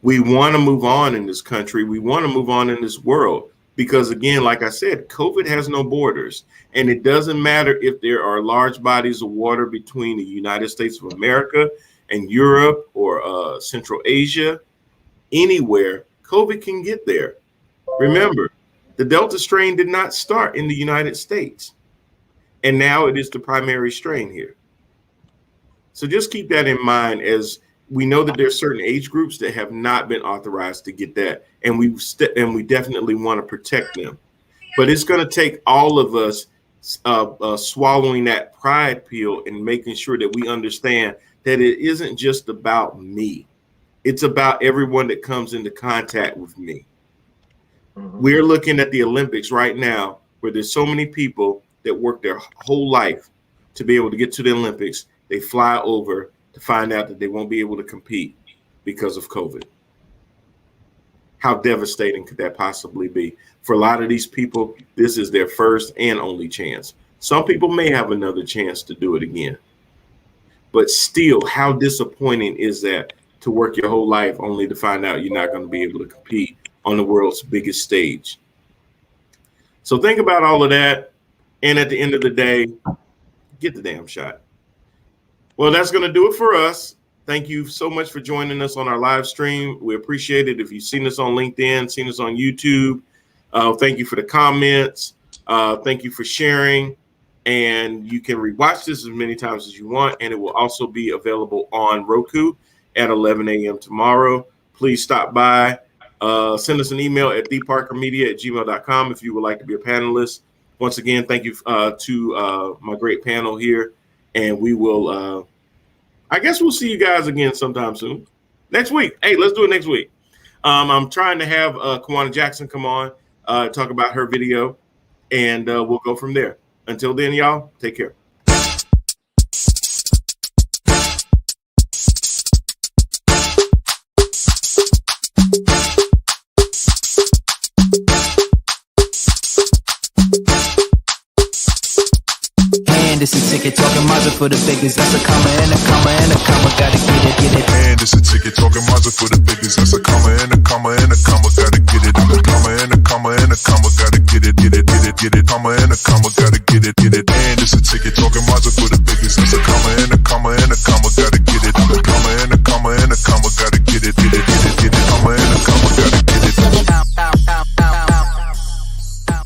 We want to move on in this country. We want to move on in this world because, again, like I said, COVID has no borders. And it doesn't matter if there are large bodies of water between the United States of America and Europe or Central Asia, anywhere, COVID can get there. Remember, the Delta strain did not start in the United States. And now it is the primary strain here. So just keep that in mind, as we know that there's certain age groups that have not been authorized to get that. And we definitely want to protect them. But it's going to take all of us swallowing that pride pill and making sure that we understand that it isn't just about me. It's about everyone that comes into contact with me. Mm-hmm. We're looking at the Olympics right now where there's so many people that work their whole life to be able to get to the Olympics. They fly over to find out that they won't be able to compete because of COVID. How devastating could that possibly be? For a lot of these people, this is their first and only chance. Some people may have another chance to do it again. But still, how disappointing is that to work your whole life only to find out you're not going to be able to compete on the world's biggest stage? So think about all of that. And at the end of the day, get the damn shot. Well, that's going to do it for us. Thank you so much for joining us on our live stream. We appreciate it. If you've seen us on LinkedIn, seen us on YouTube, thank you for the comments. Thank you for sharing. And you can rewatch this as many times as you want. And it will also be available on Roku at 11 a.m. tomorrow. Please stop by. Send us an email at theparkermedia@gmail.com if you would like to be a panelist. Once again, thank you to my great panel here. And we will, I guess we'll see you guys again sometime soon. Next week. Hey, let's do it next week. I'm trying to have Kawana Jackson come on, talk about her video, and we'll go from there. Until then, y'all, take care. This is ticket talking Mazda for the biggest. That's a comma and a comma and a comma. Gotta get it. And it's a ticket talking Mazda for the biggest. That's a comma and a comma and a comma. Gotta get it. I'm a comma and a comma and a comma. Gotta get it. Comma and a comma. Gotta get it. And it's a ticket talking Mazda for the biggest. That's a comma and a comma and a comma. Gotta